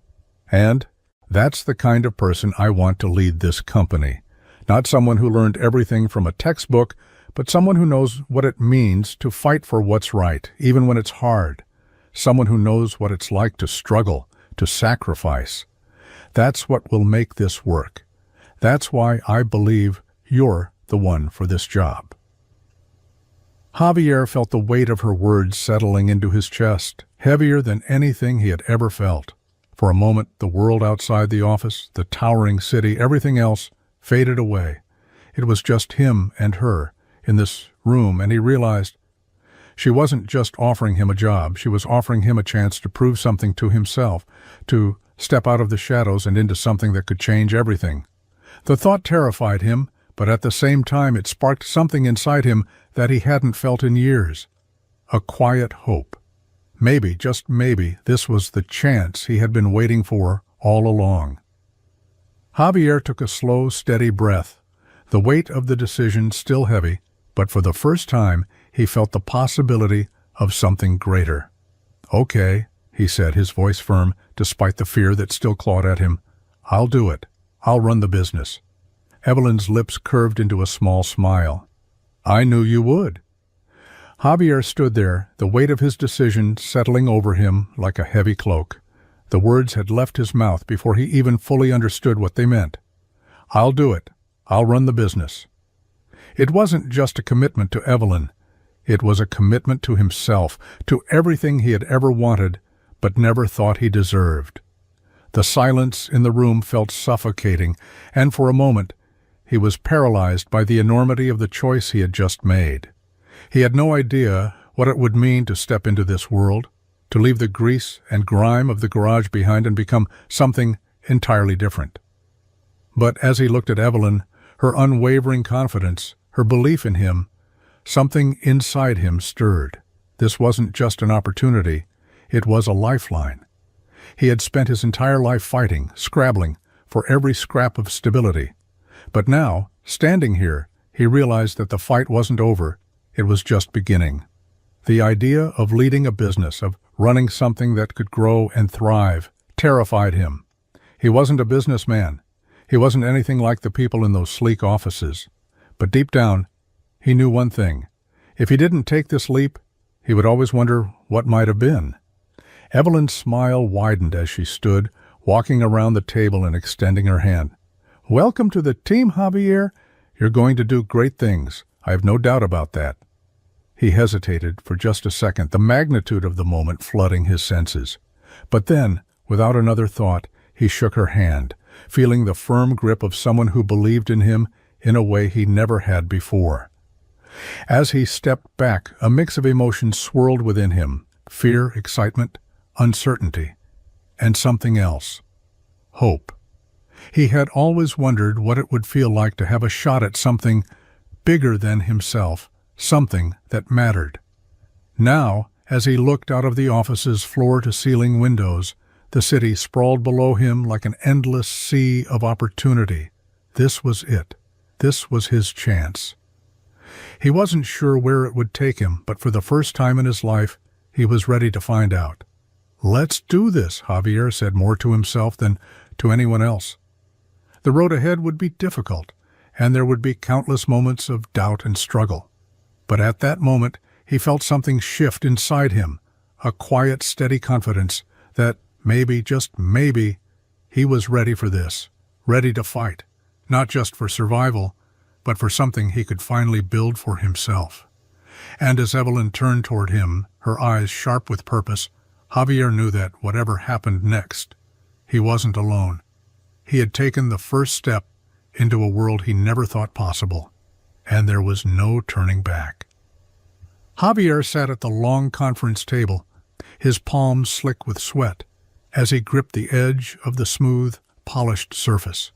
A: And that's the kind of person I want to lead this company. Not someone who learned everything from a textbook, but someone who knows what it means to fight for what's right, even when it's hard. Someone who knows what it's like to struggle, to sacrifice. That's what will make this work. That's why I believe you're the one for this job." Javier felt the weight of her words settling into his chest, heavier than anything he had ever felt. For a moment, the world outside the office, the towering city, everything else, faded away. It was just him and her in this room, and he realized she wasn't just offering him a job, she was offering him a chance to prove something to himself, to step out of the shadows and into something that could change everything. The thought terrified him, but at the same time it sparked something inside him that he hadn't felt in years. A quiet hope. Maybe, just maybe, this was the chance he had been waiting for all along. Javier took a slow, steady breath, the weight of the decision still heavy, but for the first time he felt the possibility of something greater. "Okay," he said, his voice firm, despite the fear that still clawed at him. "I'll do it. I'll run the business." Evelyn's lips curved into a small smile. "I knew you would." Javier stood there, the weight of his decision settling over him like a heavy cloak. The words had left his mouth before he even fully understood what they meant. "I'll do it. I'll run the business." It wasn't just a commitment to Evelyn. It was a commitment to himself, to everything he had ever wanted, but never thought he deserved. The silence in the room felt suffocating, and for a moment he was paralyzed by the enormity of the choice he had just made. He had no idea what it would mean to step into this world, to leave the grease and grime of the garage behind and become something entirely different. But as he looked at Evelyn, her unwavering confidence, her belief in him, something inside him stirred. This wasn't just an opportunity. It was a lifeline. He had spent his entire life fighting, scrabbling, for every scrap of stability. But now, standing here, he realized that the fight wasn't over, it was just beginning. The idea of leading a business, of running something that could grow and thrive, terrified him. He wasn't a businessman. He wasn't anything like the people in those sleek offices. But deep down, he knew one thing. If he didn't take this leap, he would always wonder what might have been. Evelyn's smile widened as she stood, walking around the table and extending her hand. "Welcome to the team, Javier. You're going to do great things. I have no doubt about that." He hesitated for just a second, the magnitude of the moment flooding his senses. But then, without another thought, he shook her hand, feeling the firm grip of someone who believed in him in a way he never had before. As he stepped back, a mix of emotions swirled within him: fear, excitement, uncertainty, and something else: hope. He had always wondered what it would feel like to have a shot at something bigger than himself, something that mattered. Now, as he looked out of the office's floor-to-ceiling windows, the city sprawled below him like an endless sea of opportunity. This was it. This was his chance. He wasn't sure where it would take him, but for the first time in his life, he was ready to find out. "Let's do this," Javier said more to himself than to anyone else. The road ahead would be difficult, and there would be countless moments of doubt and struggle. But at that moment, he felt something shift inside him, a quiet, steady confidence that maybe, just maybe, he was ready for this, ready to fight, not just for survival, but for something he could finally build for himself. And as Evelyn turned toward him, her eyes sharp with purpose, Javier knew that whatever happened next, he wasn't alone. He had taken the first step into a world he never thought possible, and there was no turning back. Javier sat at the long conference table, his palms slick with sweat, as he gripped the edge of the smooth, polished surface.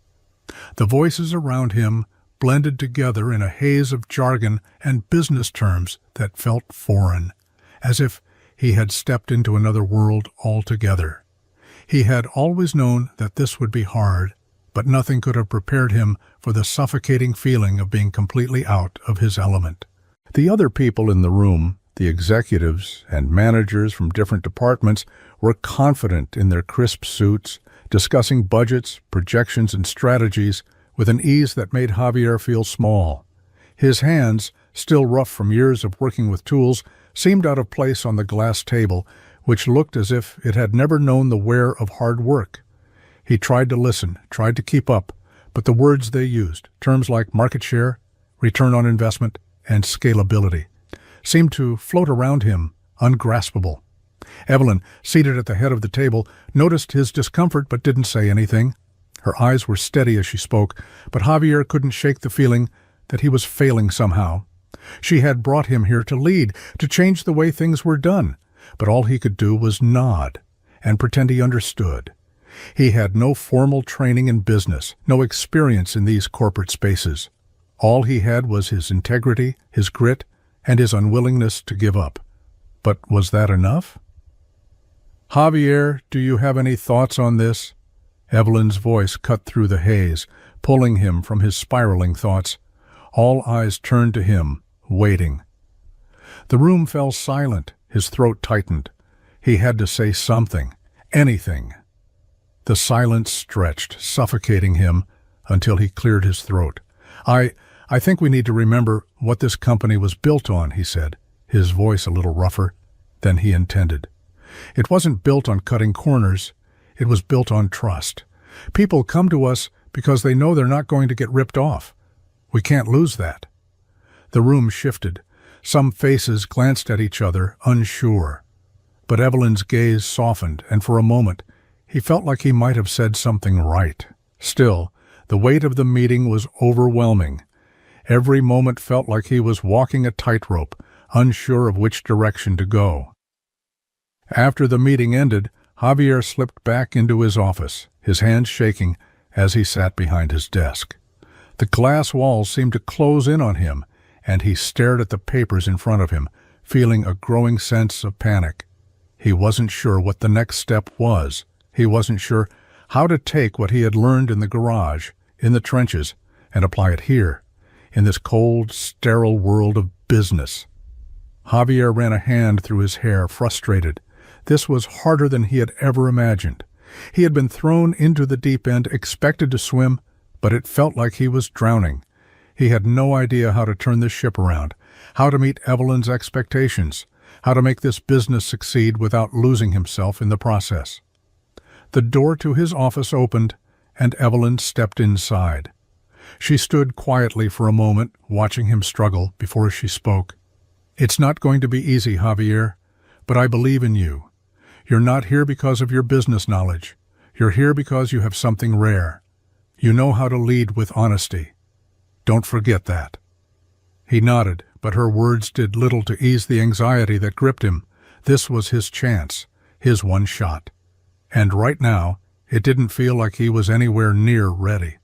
A: The voices around him blended together in a haze of jargon and business terms that felt foreign, as if he had stepped into another world altogether. He had always known that this would be hard, but nothing could have prepared him for the suffocating feeling of being completely out of his element. The other people in the room, the executives and managers from different departments, were confident in their crisp suits, discussing budgets, projections, and strategies with an ease that made Javier feel small. His hands, still rough from years of working with tools, seemed out of place on the glass table, which looked as if it had never known the wear of hard work. He tried to listen, tried to keep up, but the words they used, terms like market share, return on investment, and scalability, seemed to float around him, ungraspable. Evelyn, seated at the head of the table, noticed his discomfort but didn't say anything. Her eyes were steady as she spoke, but Javier couldn't shake the feeling that he was failing somehow. She had brought him here to lead, to change the way things were done, but all he could do was nod and pretend he understood. He had no formal training in business, no experience in these corporate spaces. All he had was his integrity, his grit, and his unwillingness to give up. But was that enough? "Javier, do you have any thoughts on this?" Evelyn's voice cut through the haze, pulling him from his spiraling thoughts. All eyes turned to him, waiting. The room fell silent, his throat tightened. He had to say something, anything. The silence stretched, suffocating him, until he cleared his throat. I think we need to remember what this company was built on," he said, his voice a little rougher than he intended. "It wasn't built on cutting corners. It was built on trust. People come to us because they know they're not going to get ripped off. We can't lose that." The room shifted. Some faces glanced at each other, unsure. But Evelyn's gaze softened, and for a moment, he felt like he might have said something right. Still, the weight of the meeting was overwhelming. Every moment felt like he was walking a tightrope, unsure of which direction to go. After the meeting ended, Javier slipped back into his office, his hands shaking as he sat behind his desk. The glass walls seemed to close in on him, and he stared at the papers in front of him, feeling a growing sense of panic. He wasn't sure what the next step was. He wasn't sure how to take what he had learned in the garage, in the trenches, and apply it here, in this cold, sterile world of business. Javier ran a hand through his hair, frustrated. This was harder than he had ever imagined. He had been thrown into the deep end, expected to swim, but it felt like he was drowning. He had no idea how to turn this ship around, how to meet Evelyn's expectations, how to make this business succeed without losing himself in the process. The door to his office opened, and Evelyn stepped inside. She stood quietly for a moment, watching him struggle before she spoke. "It's not going to be easy, Javier, but I believe in you. You're not here because of your business knowledge. You're here because you have something rare. You know how to lead with honesty. Don't forget that." He nodded, but her words did little to ease the anxiety that gripped him. This was his chance, his one shot. And right now, it didn't feel like he was anywhere near ready.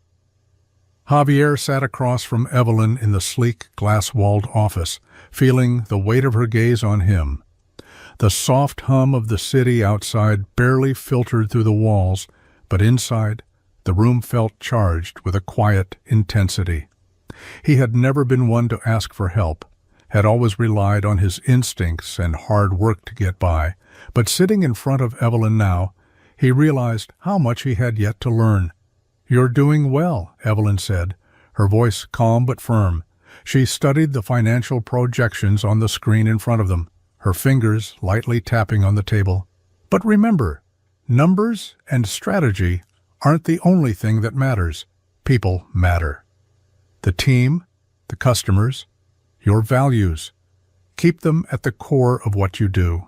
A: Javier sat across from Evelyn in the sleek, glass-walled office, feeling the weight of her gaze on him. The soft hum of the city outside barely filtered through the walls, but inside, the room felt charged with a quiet intensity. He had never been one to ask for help, had always relied on his instincts and hard work to get by, but sitting in front of Evelyn now, he realized how much he had yet to learn. "You're doing well," Evelyn said, her voice calm but firm. She studied the financial projections on the screen in front of them, her fingers lightly tapping on the table. "But remember, numbers and strategy aren't the only thing that matters. People matter. The team, the customers, your values. Keep them at the core of what you do."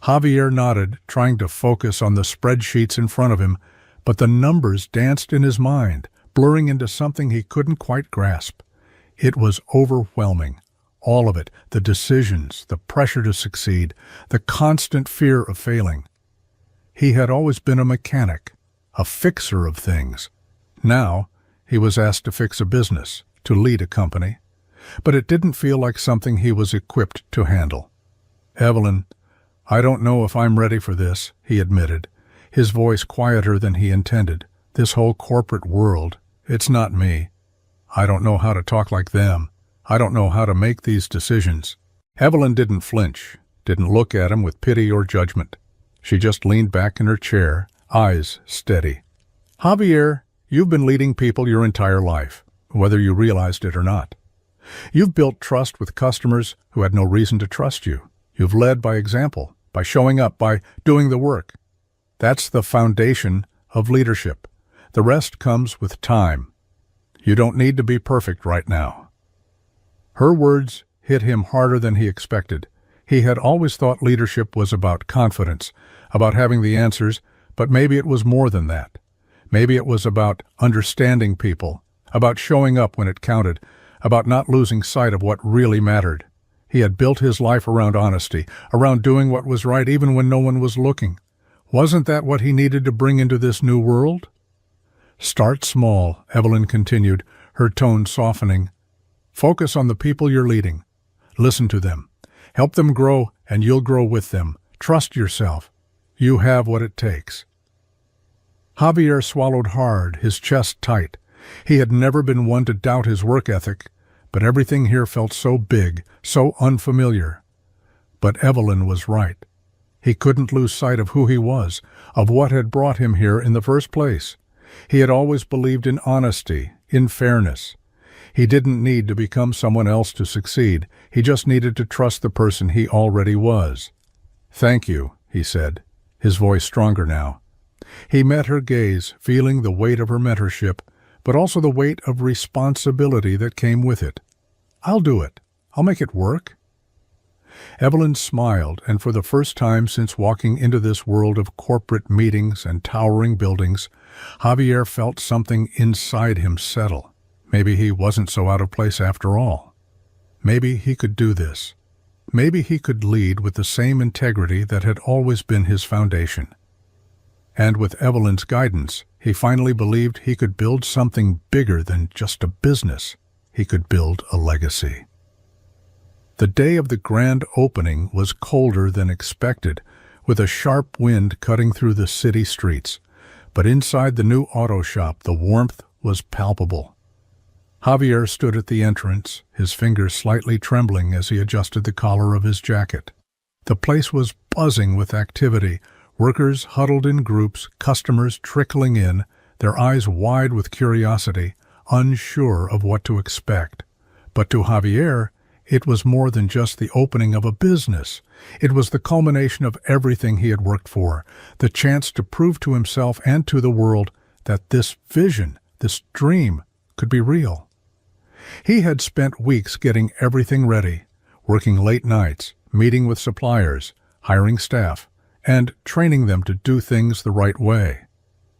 A: Javier nodded, trying to focus on the spreadsheets in front of him, but the numbers danced in his mind, blurring into something he couldn't quite grasp. It was overwhelming. All of it, the decisions, the pressure to succeed, the constant fear of failing. He had always been a mechanic, a fixer of things. Now, he was asked to fix a business, to lead a company. But it didn't feel like something he was equipped to handle. "Evelyn, I don't know if I'm ready for this," he admitted, his voice quieter than he intended. "This whole corporate world, it's not me. I don't know how to talk like them. I don't know how to make these decisions." Evelyn didn't flinch, didn't look at him with pity or judgment. She just leaned back in her chair, eyes steady. "Javier, you've been leading people your entire life, whether you realized it or not. You've built trust with customers who had no reason to trust you. You've led by example, by showing up, by doing the work. That's the foundation of leadership. The rest comes with time. You don't need to be perfect right now." Her words hit him harder than he expected. He had always thought leadership was about confidence, about having the answers, but maybe it was more than that. Maybe it was about understanding people, about showing up when it counted, about not losing sight of what really mattered. He had built his life around honesty, around doing what was right even when no one was looking. Wasn't that what he needed to bring into this new world? "Start small," Evelyn continued, her tone softening. "Focus on the people you're leading. Listen to them. Help them grow, and you'll grow with them. Trust yourself. You have what it takes." Javier swallowed hard, his chest tight. He had never been one to doubt his work ethic, but everything here felt so big, so unfamiliar. But Evelyn was right. He couldn't lose sight of who he was, of what had brought him here in the first place. He had always believed in honesty, in fairness. He didn't need to become someone else to succeed. He just needed to trust the person he already was. "Thank you," he said, his voice stronger now. He met her gaze, feeling the weight of her mentorship, but also the weight of responsibility that came with it. "I'll do it. I'll make it work." Evelyn smiled, and for the first time since walking into this world of corporate meetings and towering buildings, Javier felt something inside him settle. Maybe he wasn't so out of place after all. Maybe he could do this. Maybe he could lead with the same integrity that had always been his foundation. And with Evelyn's guidance, he finally believed he could build something bigger than just a business. He could build a legacy. The day of the grand opening was colder than expected, with a sharp wind cutting through the city streets. But inside the new auto shop, the warmth was palpable. Javier stood at the entrance, his fingers slightly trembling as he adjusted the collar of his jacket. The place was buzzing with activity, workers huddled in groups, customers trickling in, their eyes wide with curiosity, unsure of what to expect. But to Javier, it was more than just the opening of a business. It was the culmination of everything he had worked for, the chance to prove to himself and to the world that this vision, this dream, could be real. He had spent weeks getting everything ready, working late nights, meeting with suppliers, hiring staff, and training them to do things the right way.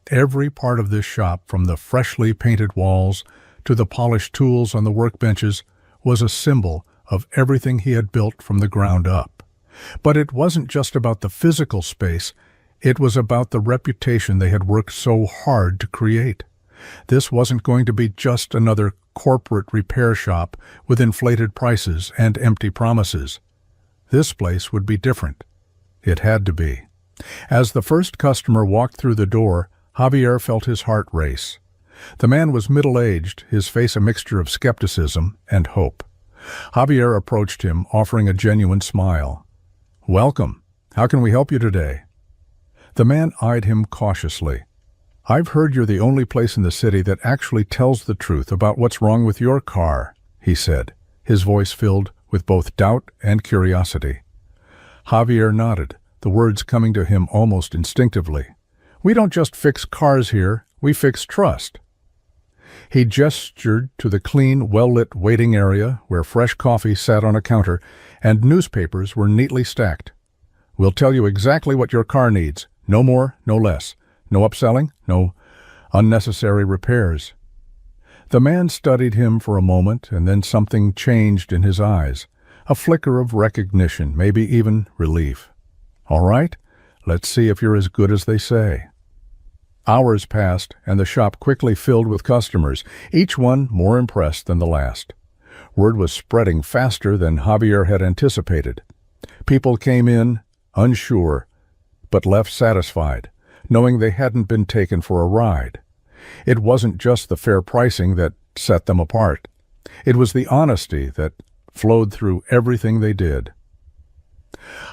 A: Every part of this shop, from the freshly painted walls to the polished tools on the workbenches, was a symbol of everything he had built from the ground up. But it wasn't just about the physical space, it was about the reputation they had worked so hard to create. This wasn't going to be just another corporate repair shop with inflated prices and empty promises. This place would be different. It had to be. As the first customer walked through the door, Javier felt his heart race. The man was middle-aged, his face a mixture of skepticism and hope. Javier approached him, offering a genuine smile. "Welcome. How can we help you today?" The man eyed him cautiously. "I've heard you're the only place in the city that actually tells the truth about what's wrong with your car," he said, his voice filled with both doubt and curiosity. Javier nodded, the words coming to him almost instinctively. "We don't just fix cars here, we fix trust." He gestured to the clean, well-lit waiting area where fresh coffee sat on a counter and newspapers were neatly stacked. "We'll tell you exactly what your car needs, no more, no less. No upselling, no unnecessary repairs." The man studied him for a moment, and then something changed in his eyes, a flicker of recognition, maybe even relief. "All right, let's see if you're as good as they say." Hours passed, and the shop quickly filled with customers, each one more impressed than the last. Word was spreading faster than Javier had anticipated. People came in, unsure, but left satisfied, knowing they hadn't been taken for a ride. It wasn't just the fair pricing that set them apart. It was the honesty that flowed through everything they did.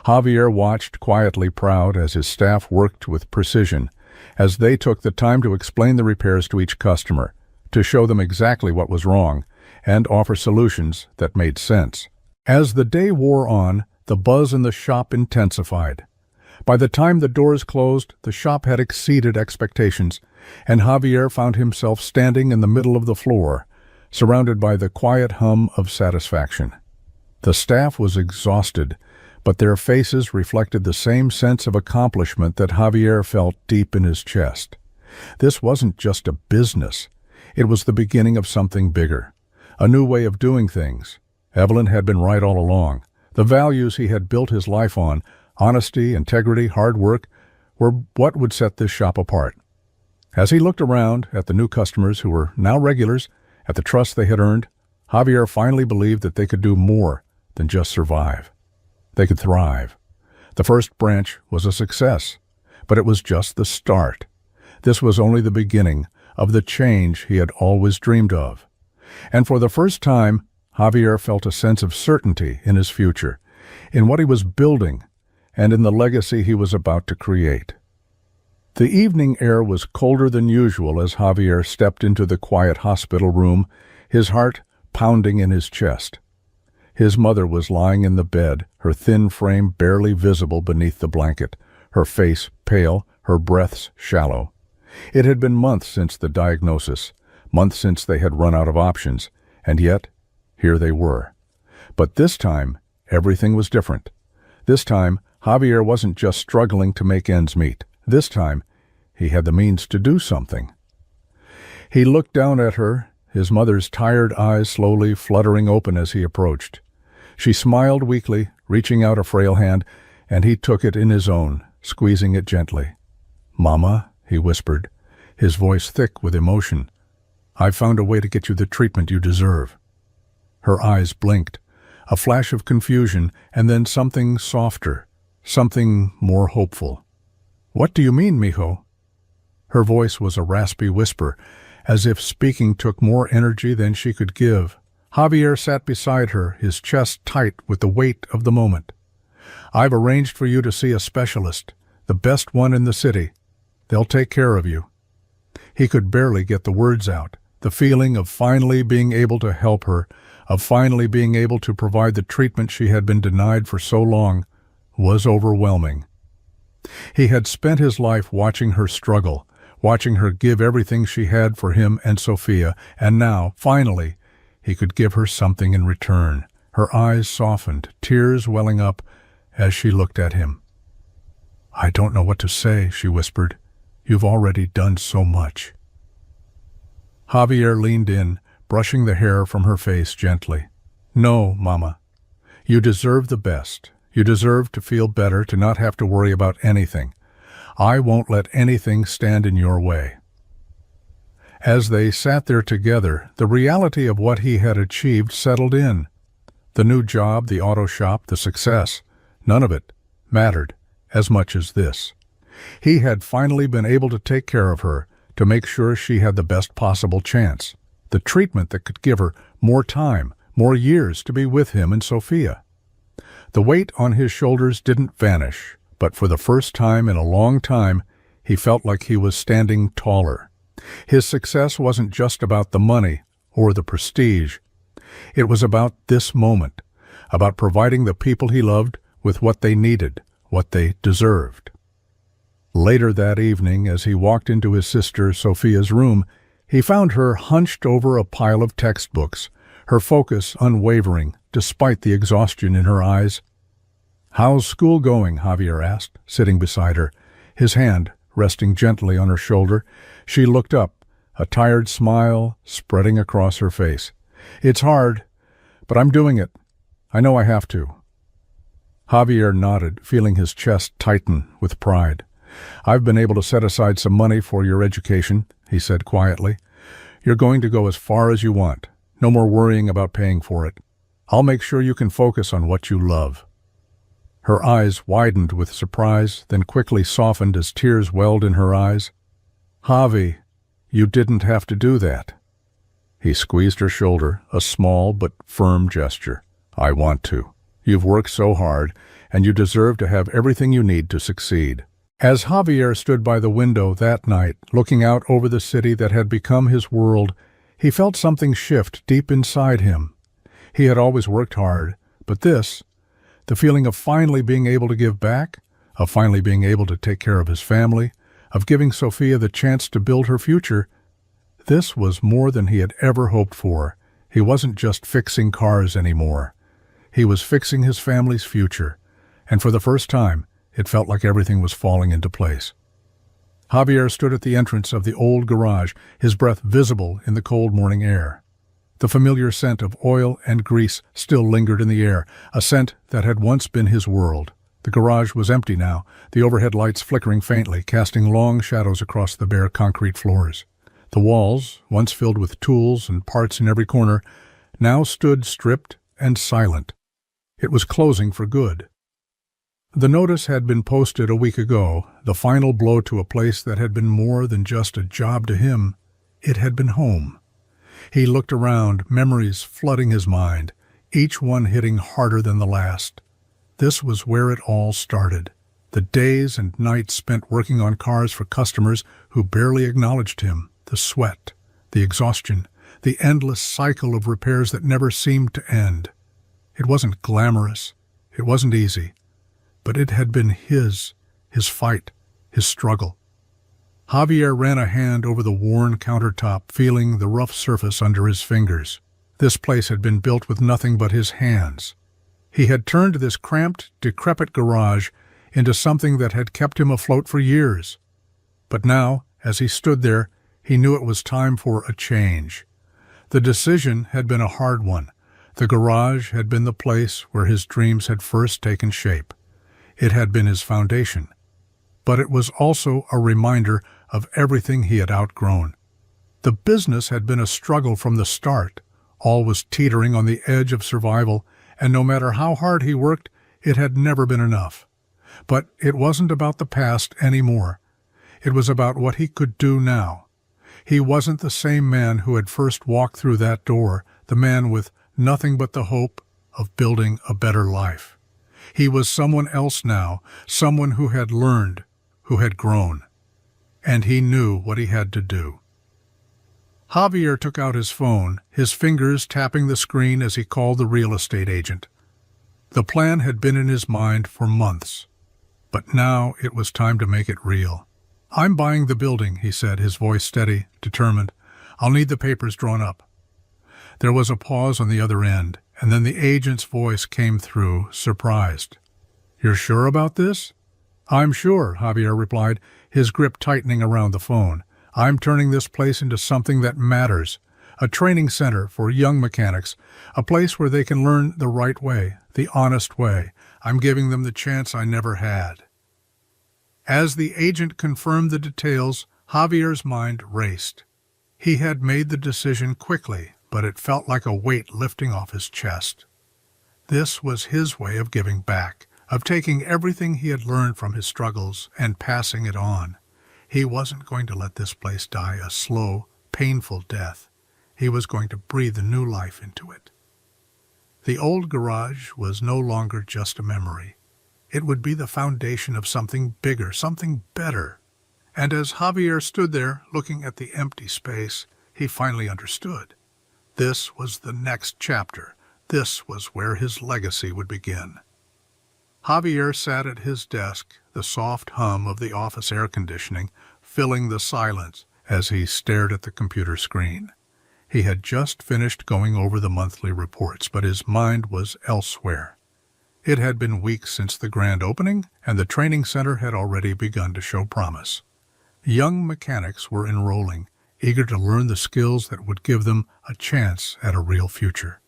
A: Javier watched quietly proud as his staff worked with precision, as they took the time to explain the repairs to each customer, to show them exactly what was wrong, and offer solutions that made sense. As the day wore on, the buzz in the shop intensified. By the time the doors closed, the shop had exceeded expectations, and Javier found himself standing in the middle of the floor, surrounded by the quiet hum of satisfaction. The staff was exhausted, but their faces reflected the same sense of accomplishment that Javier felt deep in his chest. This wasn't just a business. It was the beginning of something bigger, a new way of doing things. Evelyn had been right all along. The values he had built his life on, honesty, integrity, hard work, were what would set this shop apart. As he looked around at the new customers who were now regulars, at the trust they had earned, Javier finally believed that they could do more than just survive. They could thrive. The first branch was a success, but it was just the start. This was only the beginning of the change he had always dreamed of. And for the first time, Javier felt a sense of certainty in his future, in what he was building, and in the legacy he was about to create. The evening air was colder than usual as Javier stepped into the quiet hospital room, his heart pounding in his chest. His mother was lying in the bed, her thin frame barely visible beneath the blanket, her face pale, her breaths shallow. It had been months since the diagnosis, months since they had run out of options, and yet, here they were. But this time, everything was different. This time, Javier wasn't just struggling to make ends meet. This time, he had the means to do something. He looked down at her, his mother's tired eyes slowly fluttering open as he approached. She smiled weakly, reaching out a frail hand, and he took it in his own, squeezing it gently. "Mama," he whispered, his voice thick with emotion, "I've found a way to get you the treatment you deserve." Her eyes blinked, A flash of confusion, and then something softer, something more hopeful. "What do you mean, mijo?" Her voice was a raspy whisper, as if speaking took more energy than she could give. Javier sat beside her, his chest tight with the weight of the moment. "I've arranged for you to see a specialist, the best one in the city. They'll take care of you." He could barely get the words out. The feeling of finally being able to help her, of finally being able to provide the treatment she had been denied for so long, was overwhelming. He had spent his life watching her struggle, watching her give everything she had for him and Sophia, and now, finally, he could give her something in return. Her eyes softened, tears welling up as she looked at him. "I don't know what to say," she whispered. "You've already done so much." Javier leaned in, brushing the hair from her face gently. "No, Mama. You deserve the best. You deserve to feel better, to not have to worry about anything. I won't let anything stand in your way." As they sat there together, the reality of what he had achieved settled in. The new job, the auto shop, the success, none of it mattered as much as this. He had finally been able to take care of her, to make sure she had the best possible chance, the treatment that could give her more time, more years to be with him and Sophia. The weight on his shoulders didn't vanish, but for the first time in a long time, he felt like he was standing taller. His success wasn't just about the money or the prestige. It was about this moment, about providing the people he loved with what they needed, what they deserved. Later that evening, as he walked into his sister Sophia's room, he found her hunched over a pile of textbooks, her focus unwavering despite the exhaustion in her eyes. "How's school going?" Javier asked, sitting beside her, his hand resting gently on her shoulder. She looked up, a tired smile spreading across her face. "It's hard, but I'm doing it. I know I have to." Javier nodded, feeling his chest tighten with pride. "I've been able to set aside some money for your education," he said quietly. "You're going to go as far as you want. No more worrying about paying for it. I'll make sure you can focus on what you love." Her eyes widened with surprise, then quickly softened as tears welled in her eyes. "Javi, you didn't have to do that." He squeezed her shoulder, a small but firm gesture. "I want to. You've worked so hard, and you deserve to have everything you need to succeed." As Javier stood by the window that night, looking out over the city that had become his world, he felt something shift deep inside him. He had always worked hard, but this, the feeling of finally being able to give back, of finally being able to take care of his family, of giving Sophia the chance to build her future, this was more than he had ever hoped for. He wasn't just fixing cars anymore. He was fixing his family's future, and for the first time, it felt like everything was falling into place. Javier stood at the entrance of the old garage, his breath visible in the cold morning air. The familiar scent of oil and grease still lingered in the air, a scent that had once been his world. The garage was empty now, the overhead lights flickering faintly, casting long shadows across the bare concrete floors. The walls, once filled with tools and parts in every corner, now stood stripped and silent. It was closing for good. The notice had been posted a week ago, the final blow to a place that had been more than just a job to him. It had been home. He looked around, memories flooding his mind, each one hitting harder than the last. This was where it all started. The days and nights spent working on cars for customers who barely acknowledged him, the sweat, the exhaustion, the endless cycle of repairs that never seemed to end. It wasn't glamorous. It wasn't easy. But it had been his fight, his struggle. Javier ran a hand over the worn countertop, feeling the rough surface under his fingers. This place had been built with nothing but his hands. He had turned this cramped, decrepit garage into something that had kept him afloat for years. But now, as he stood there, he knew it was time for a change. The decision had been a hard one. The garage had been the place where his dreams had first taken shape. It had been his foundation. But it was also a reminder of everything he had outgrown. The business had been a struggle from the start. All was teetering on the edge of survival, and no matter how hard he worked, it had never been enough. But it wasn't about the past anymore. It was about what he could do now. He wasn't the same man who had first walked through that door, the man with nothing but the hope of building a better life. He was someone else now, someone who had learned, who had grown. And he knew what he had to do. Javier took out his phone, his fingers tapping the screen as he called the real estate agent. The plan had been in his mind for months, but now it was time to make it real. "I'm buying the building," he said, his voice steady, determined. "I'll need the papers drawn up." There was a pause on the other end, and then the agent's voice came through, surprised. "You're sure about this?" "I'm sure," Javier replied, his grip tightening around the phone. "I'm turning this place into something that matters. A training center for young mechanics, a place where they can learn the right way, the honest way. I'm giving them the chance I never had." As the agent confirmed the details, Javier's mind raced. He had made the decision quickly, but it felt like a weight lifting off his chest. This was his way of giving back, of taking everything he had learned from his struggles and passing it on. He wasn't going to let this place die a slow, painful death. He was going to breathe a new life into it. The old garage was no longer just a memory. It would be the foundation of something bigger, something better. And as Javier stood there, looking at the empty space, he finally understood. This was the next chapter. This was where his legacy would begin. Javier sat at his desk, the soft hum of the office air conditioning filling the silence as he stared at the computer screen. He had just finished going over the monthly reports, but his mind was elsewhere. It had been weeks since the grand opening, and the training center had already begun to show promise. Young mechanics were enrolling, eager to learn the skills that would give them a chance at a real future.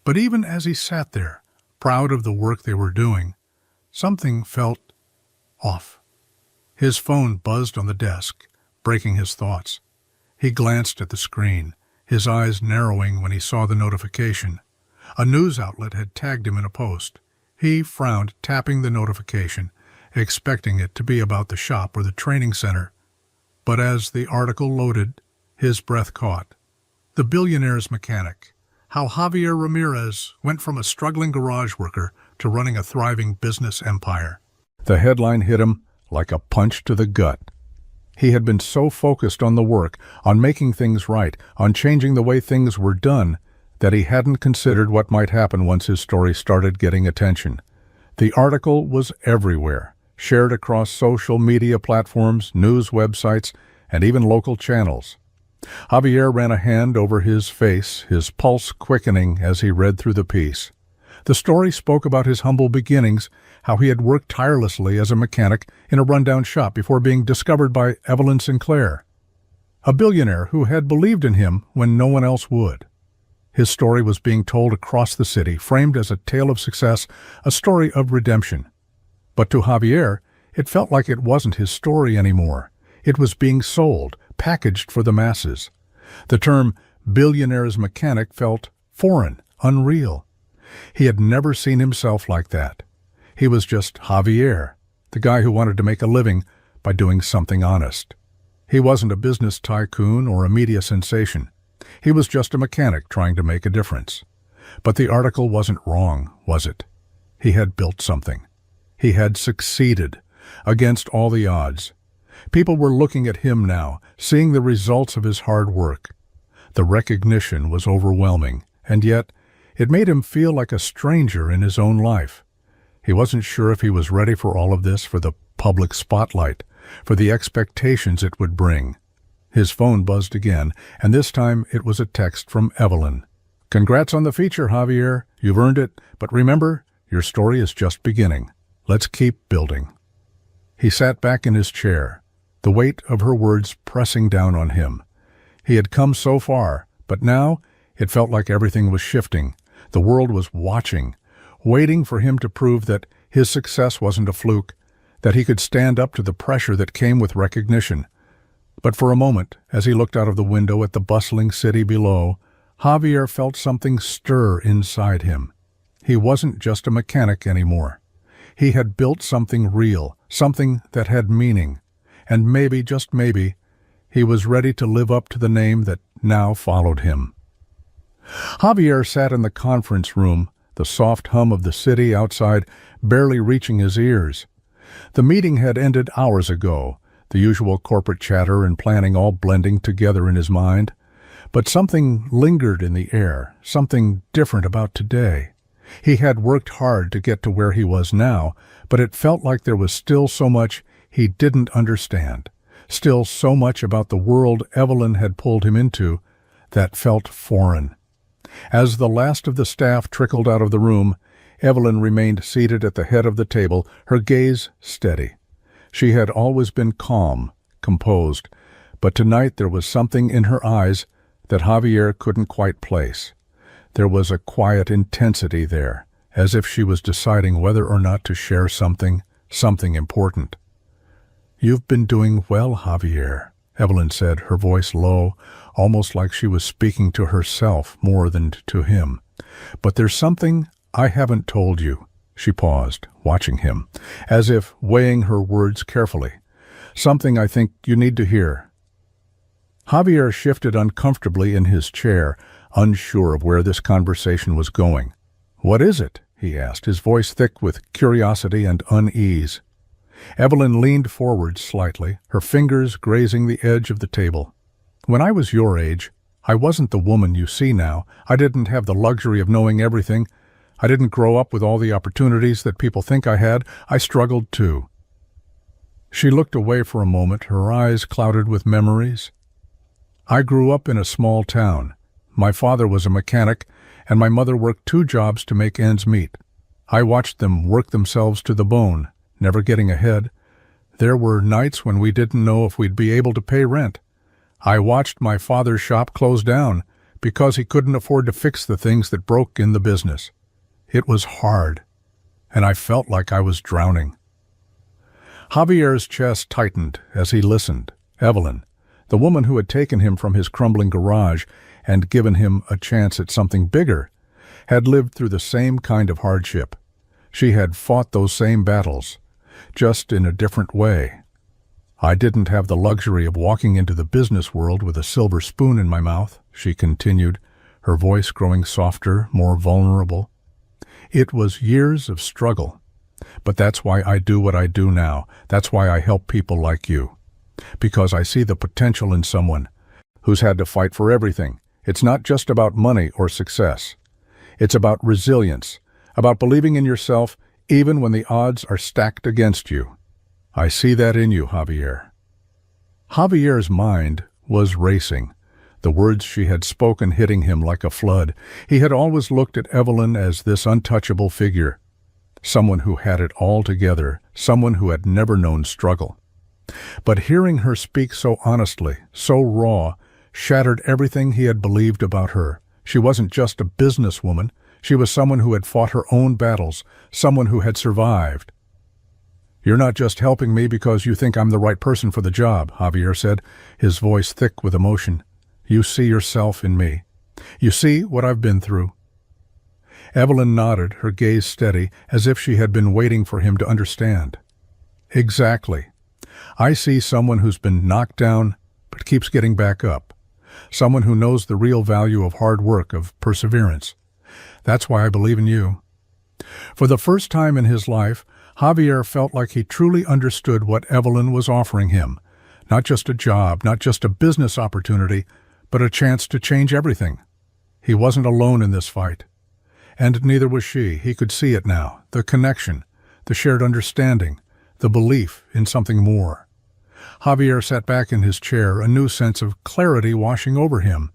A: But even as he sat there, proud of the work they were doing, something felt off. His phone buzzed on the desk, breaking his thoughts. He glanced at the screen, his eyes narrowing when he saw the notification. A news outlet had tagged him in a post. He frowned, tapping the notification, expecting it to be about the shop or the training center. But as the article loaded, his breath caught. The Billionaire's Mechanic. How Javier Ramirez went from a struggling garage worker to running a thriving business empire. The headline hit him like a punch to the gut. He had been so focused on the work, on making things right, on changing the way things were done, that he hadn't considered what might happen once his story started getting attention. The article was everywhere, shared across social media platforms, news websites, and even local channels. Javier ran a hand over his face, his pulse quickening as he read through the piece. The story spoke about his humble beginnings, how he had worked tirelessly as a mechanic in a rundown shop before being discovered by Evelyn Sinclair, a billionaire who had believed in him when no one else would. His story was being told across the city, framed as a tale of success, a story of redemption. But to Javier, it felt like it wasn't his story anymore. It was being sold, packaged for the masses. The term Billionaire's Mechanic felt foreign, unreal. He had never seen himself like that. He was just Javier, the guy who wanted to make a living by doing something honest. He wasn't a business tycoon or a media sensation. He was just a mechanic trying to make a difference. But the article wasn't wrong, was it? He had built something. He had succeeded, against all the odds. People were looking at him now, seeing the results of his hard work. The recognition was overwhelming, and yet it made him feel like a stranger in his own life. He wasn't sure if he was ready for all of this, for the public spotlight, for the expectations it would bring. His phone buzzed again, and this time it was a text from Evelyn. "Congrats on the feature, Javier. You've earned it, but remember, your story is just beginning. Let's keep building." He sat back in his chair, the weight of her words pressing down on him. He had come so far, but now it felt like everything was shifting. The world was watching, waiting for him to prove that his success wasn't a fluke, that he could stand up to the pressure that came with recognition. But for a moment, as he looked out of the window at the bustling city below, Javier felt something stir inside him. He wasn't just a mechanic anymore. He had built something real, something that had meaning, and maybe, just maybe, he was ready to live up to the name that now followed him. Javier sat in the conference room, the soft hum of the city outside barely reaching his ears. The meeting had ended hours ago, the usual corporate chatter and planning all blending together in his mind. But something lingered in the air, something different about today. He had worked hard to get to where he was now, but it felt like there was still so much he didn't understand, still so much about the world Evelyn had pulled him into that felt foreign. As the last of the staff trickled out of the room, Evelyn remained seated at the head of the table, her gaze steady. She had always been calm, composed, but tonight there was something in her eyes that Javier couldn't quite place. There was a quiet intensity there, as if she was deciding whether or not to share something important. "You've been doing well, Javier," Evelyn said, her voice low, almost like she was speaking to herself more than to him. "But there's something I haven't told you." She paused, watching him, as if weighing her words carefully. "Something I think you need to hear." Javier shifted uncomfortably in his chair, unsure of where this conversation was going. "What is it?" he asked, his voice thick with curiosity and unease. Evelyn leaned forward slightly, her fingers grazing the edge of the table. "When I was your age, I wasn't the woman you see now. I didn't have the luxury of knowing everything. I didn't grow up with all the opportunities that people think I had. I struggled too." She looked away for a moment, her eyes clouded with memories. "I grew up in a small town. My father was a mechanic, and my mother worked 2 jobs to make ends meet. I watched them work themselves to the bone, never getting ahead. There were nights when we didn't know if we'd be able to pay rent. I watched my father's shop close down because he couldn't afford to fix the things that broke in the business. It was hard, and I felt like I was drowning." Javier's chest tightened as he listened. Evelyn, the woman who had taken him from his crumbling garage and given him a chance at something bigger, had lived through the same kind of hardship. She had fought those same battles, just in a different way. "I didn't have the luxury of walking into the business world with a silver spoon in my mouth," she continued, her voice growing softer, more vulnerable. "It was years of struggle. But that's why I do what I do now. That's why I help people like you. Because I see the potential in someone who's had to fight for everything. It's not just about money or success. It's about resilience, about believing in yourself even when the odds are stacked against you. I see that in you, Javier." Javier's mind was racing, the words she had spoken hitting him like a flood. He had always looked at Evelyn as this untouchable figure, someone who had it all together, someone who had never known struggle. But hearing her speak so honestly, so raw, shattered everything he had believed about her. She wasn't just a businesswoman. She was someone who had fought her own battles, someone who had survived. "You're not just helping me because you think I'm the right person for the job," Javier said, his voice thick with emotion. "You see yourself in me. You see what I've been through." Evelyn nodded, her gaze steady, as if she had been waiting for him to understand. "Exactly. I see someone who's been knocked down but keeps getting back up. Someone who knows the real value of hard work, of perseverance. That's why I believe in you." For the first time in his life, Javier felt like he truly understood what Evelyn was offering him. Not just a job, not just a business opportunity, but a chance to change everything. He wasn't alone in this fight. And neither was she. He could see it now, the connection, the shared understanding, the belief in something more. Javier sat back in his chair, a new sense of clarity washing over him.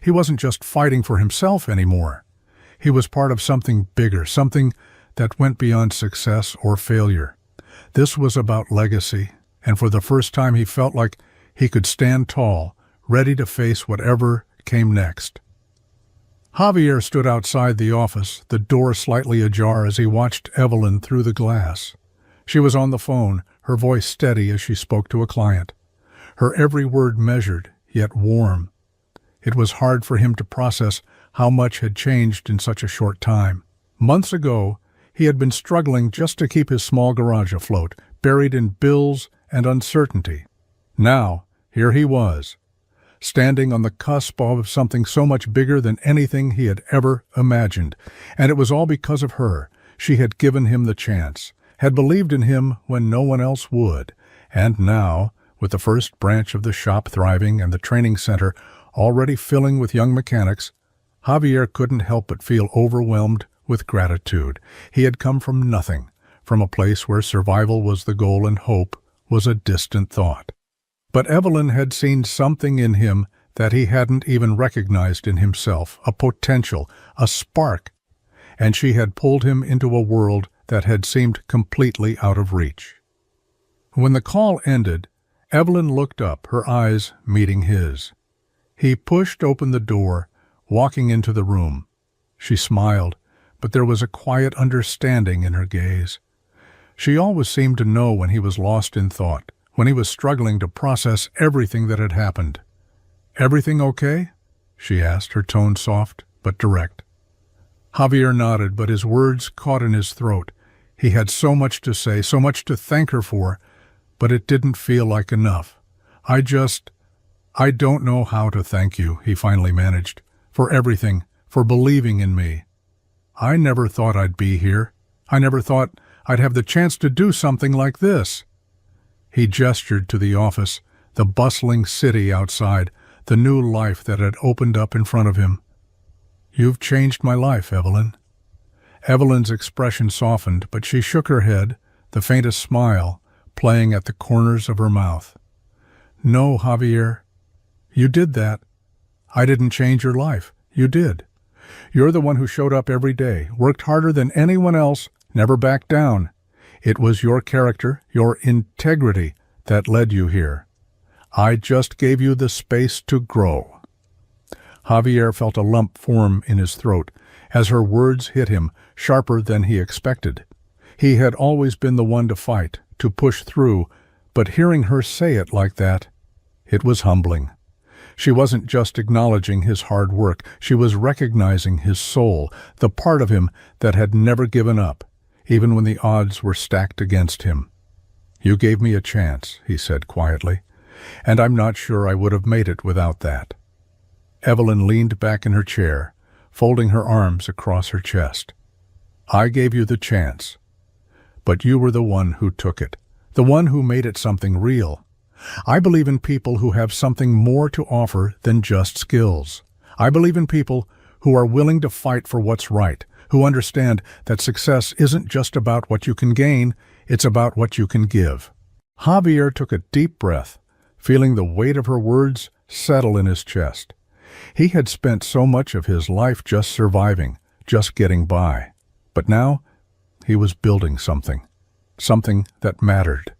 A: He wasn't just fighting for himself anymore. He was part of something bigger, something that went beyond success or failure. This was about legacy, and for the first time he felt like he could stand tall, ready to face whatever came next. Javier stood outside the office, the door slightly ajar as he watched Evelyn through the glass. She was on the phone, her voice steady as she spoke to a client. Her every word measured, yet warm. It was hard for him to process how much had changed in such a short time. Months ago, he had been struggling just to keep his small garage afloat, buried in bills and uncertainty. Now, here he was, standing on the cusp of something so much bigger than anything he had ever imagined. And it was all because of her. She had given him the chance, had believed in him when no one else would. And now, with the first branch of the shop thriving and the training center already filling with young mechanics, Javier couldn't help but feel overwhelmed with gratitude. He had come from nothing, from a place where survival was the goal and hope was a distant thought. But Evelyn had seen something in him that he hadn't even recognized in himself, a potential, a spark, and she had pulled him into a world that had seemed completely out of reach. When the call ended, Evelyn looked up, her eyes meeting his. He pushed open the door, walking into the room. She smiled, but there was a quiet understanding in her gaze. She always seemed to know when he was lost in thought, when he was struggling to process everything that had happened. "Everything okay?" she asked, her tone soft but direct. Javier nodded, but his words caught in his throat. He had so much to say, so much to thank her for, but it didn't feel like enough. I don't know how to thank you," he finally managed, "for everything, for believing in me. I never thought I'd be here. I never thought I'd have the chance to do something like this." He gestured to the office, the bustling city outside, the new life that had opened up in front of him. "You've changed my life, Evelyn." Evelyn's expression softened, but she shook her head, the faintest smile playing at the corners of her mouth. "No, Javier, you did that. I didn't change your life. You did. You're the one who showed up every day, worked harder than anyone else, never backed down. It was your character, your integrity, that led you here. I just gave you the space to grow." Javier felt a lump form in his throat as her words hit him, sharper than he expected. He had always been the one to fight, to push through, but hearing her say it like that, it was humbling. She wasn't just acknowledging his hard work, she was recognizing his soul, the part of him that had never given up, even when the odds were stacked against him. "You gave me a chance," he said quietly, "and I'm not sure I would have made it without that." Evelyn leaned back in her chair, folding her arms across her chest. "I gave you the chance, but you were the one who took it, the one who made it something real. I believe in people who have something more to offer than just skills. I believe in people who are willing to fight for what's right, who understand that success isn't just about what you can gain, it's about what you can give." Javier took a deep breath, feeling the weight of her words settle in his chest. He had spent so much of his life just surviving, just getting by. But now, he was building something that mattered.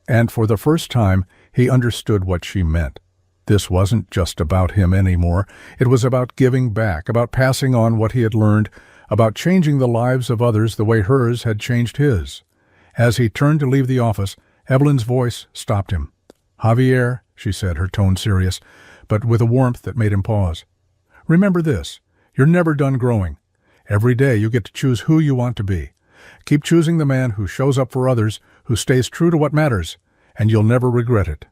A: And for the first time, he understood what she meant. This wasn't just about him anymore. It was about giving back, about passing on what he had learned, about changing the lives of others the way hers had changed his. As he turned to leave the office, Evelyn's voice stopped him. "Javier," she said, her tone serious, but with a warmth that made him pause. "Remember this, you're never done growing. Every day you get to choose who you want to be. Keep choosing the man who shows up for others, who stays true to what matters, and you'll never regret it."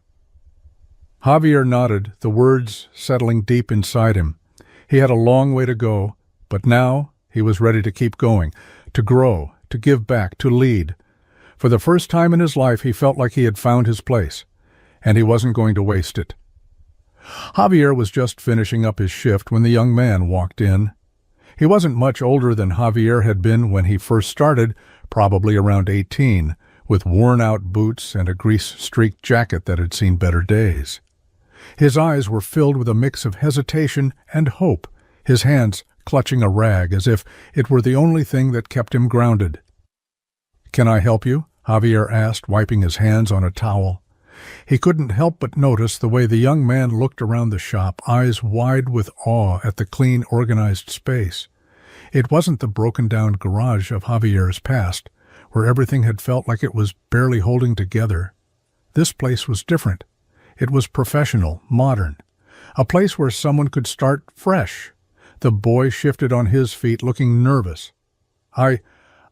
A: Javier nodded, the words settling deep inside him. He had a long way to go, but now he was ready to keep going, to grow, to give back, to lead. For the first time in his life, he felt like he had found his place, and he wasn't going to waste it. Javier was just finishing up his shift when the young man walked in. He wasn't much older than Javier had been when he first started, probably around 18, with worn-out boots and a grease-streaked jacket that had seen better days. His eyes were filled with a mix of hesitation and hope, his hands clutching a rag as if it were the only thing that kept him grounded. "Can I help you?" Javier asked, wiping his hands on a towel. He couldn't help but notice the way the young man looked around the shop, eyes wide with awe at the clean, organized space. It wasn't the broken-down garage of Javier's past, where everything had felt like it was barely holding together. This place was different. It was professional, modern, a place where someone could start fresh. The boy shifted on his feet, looking nervous. I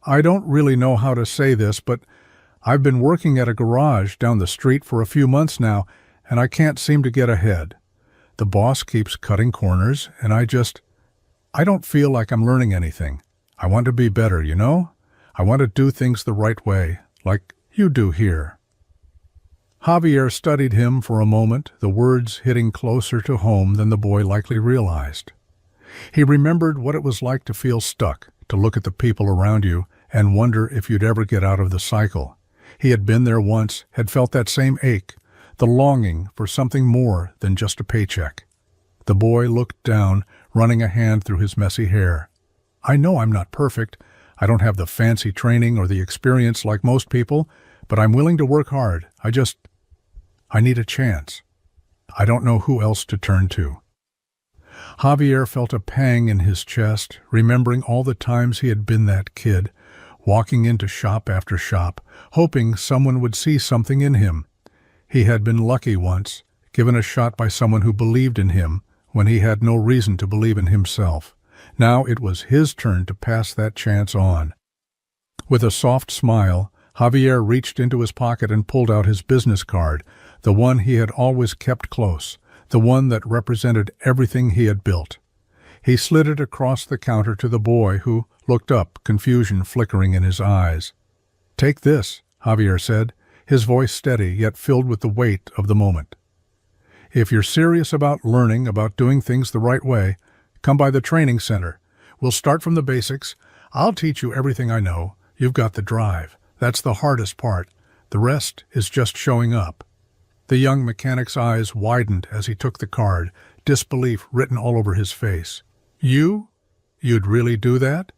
A: I don't really know how to say this, but I've been working at a garage down the street for a few months now, and I can't seem to get ahead. The boss keeps cutting corners, and I don't feel like I'm learning anything. I want to be better, you know? I want to do things the right way, like you do here." Javier studied him for a moment, the words hitting closer to home than the boy likely realized. He remembered what it was like to feel stuck, to look at the people around you and wonder if you'd ever get out of the cycle. He had been there once, had felt that same ache, the longing for something more than just a paycheck. The boy looked down, running a hand through his messy hair. "I know I'm not perfect. I don't have the fancy training or the experience like most people, but I'm willing to work hard. I need a chance. I don't know who else to turn to." Javier felt a pang in his chest, remembering all the times he had been that kid, walking into shop after shop, hoping someone would see something in him. He had been lucky once, given a shot by someone who believed in him when he had no reason to believe in himself. Now it was his turn to pass that chance on. With a soft smile, Javier reached into his pocket and pulled out his business card, the one he had always kept close, the one that represented everything he had built. He slid it across the counter to the boy, who looked up, confusion flickering in his eyes. "Take this," Javier said, his voice steady yet filled with the weight of the moment. "If you're serious about learning, about doing things the right way, come by the training center. We'll start from the basics. I'll teach you everything I know. You've got the drive. That's the hardest part. The rest is just showing up." The young mechanic's eyes widened as he took the card, disbelief written all over his face. You'd really do that?"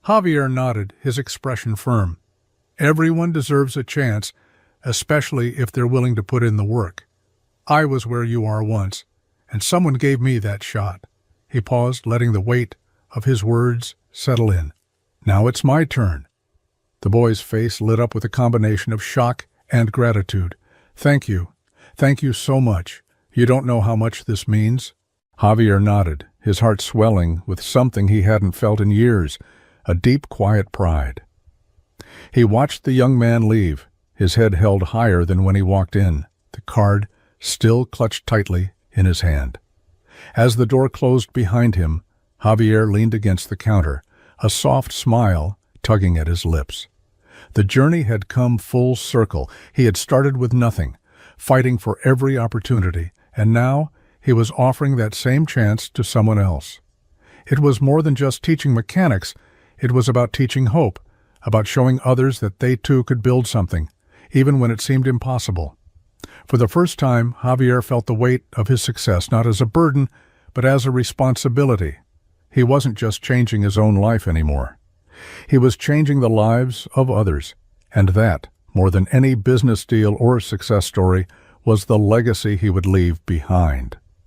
A: Javier nodded, his expression firm. "Everyone deserves a chance, especially if they're willing to put in the work. I was where you are once, and someone gave me that shot." He paused, letting the weight of his words settle in. "Now it's my turn." The boy's face lit up with a combination of shock and gratitude. "Thank you. Thank you so much. You don't know how much this means." Javier nodded, his heart swelling with something he hadn't felt in years, a deep, quiet pride. He watched the young man leave, his head held higher than when he walked in, the card still clutched tightly in his hand. As the door closed behind him, Javier leaned against the counter, a soft smile tugging at his lips. The journey had come full circle. He had started with nothing, fighting for every opportunity, and now he was offering that same chance to someone else. It was more than just teaching mechanics. It was about teaching hope, about showing others that they too could build something, even when it seemed impossible. For the first time, Javier felt the weight of his success not as a burden, but as a responsibility. He wasn't just changing his own life anymore. He was changing the lives of others, and that, more than any business deal or success story, was the legacy he would leave behind.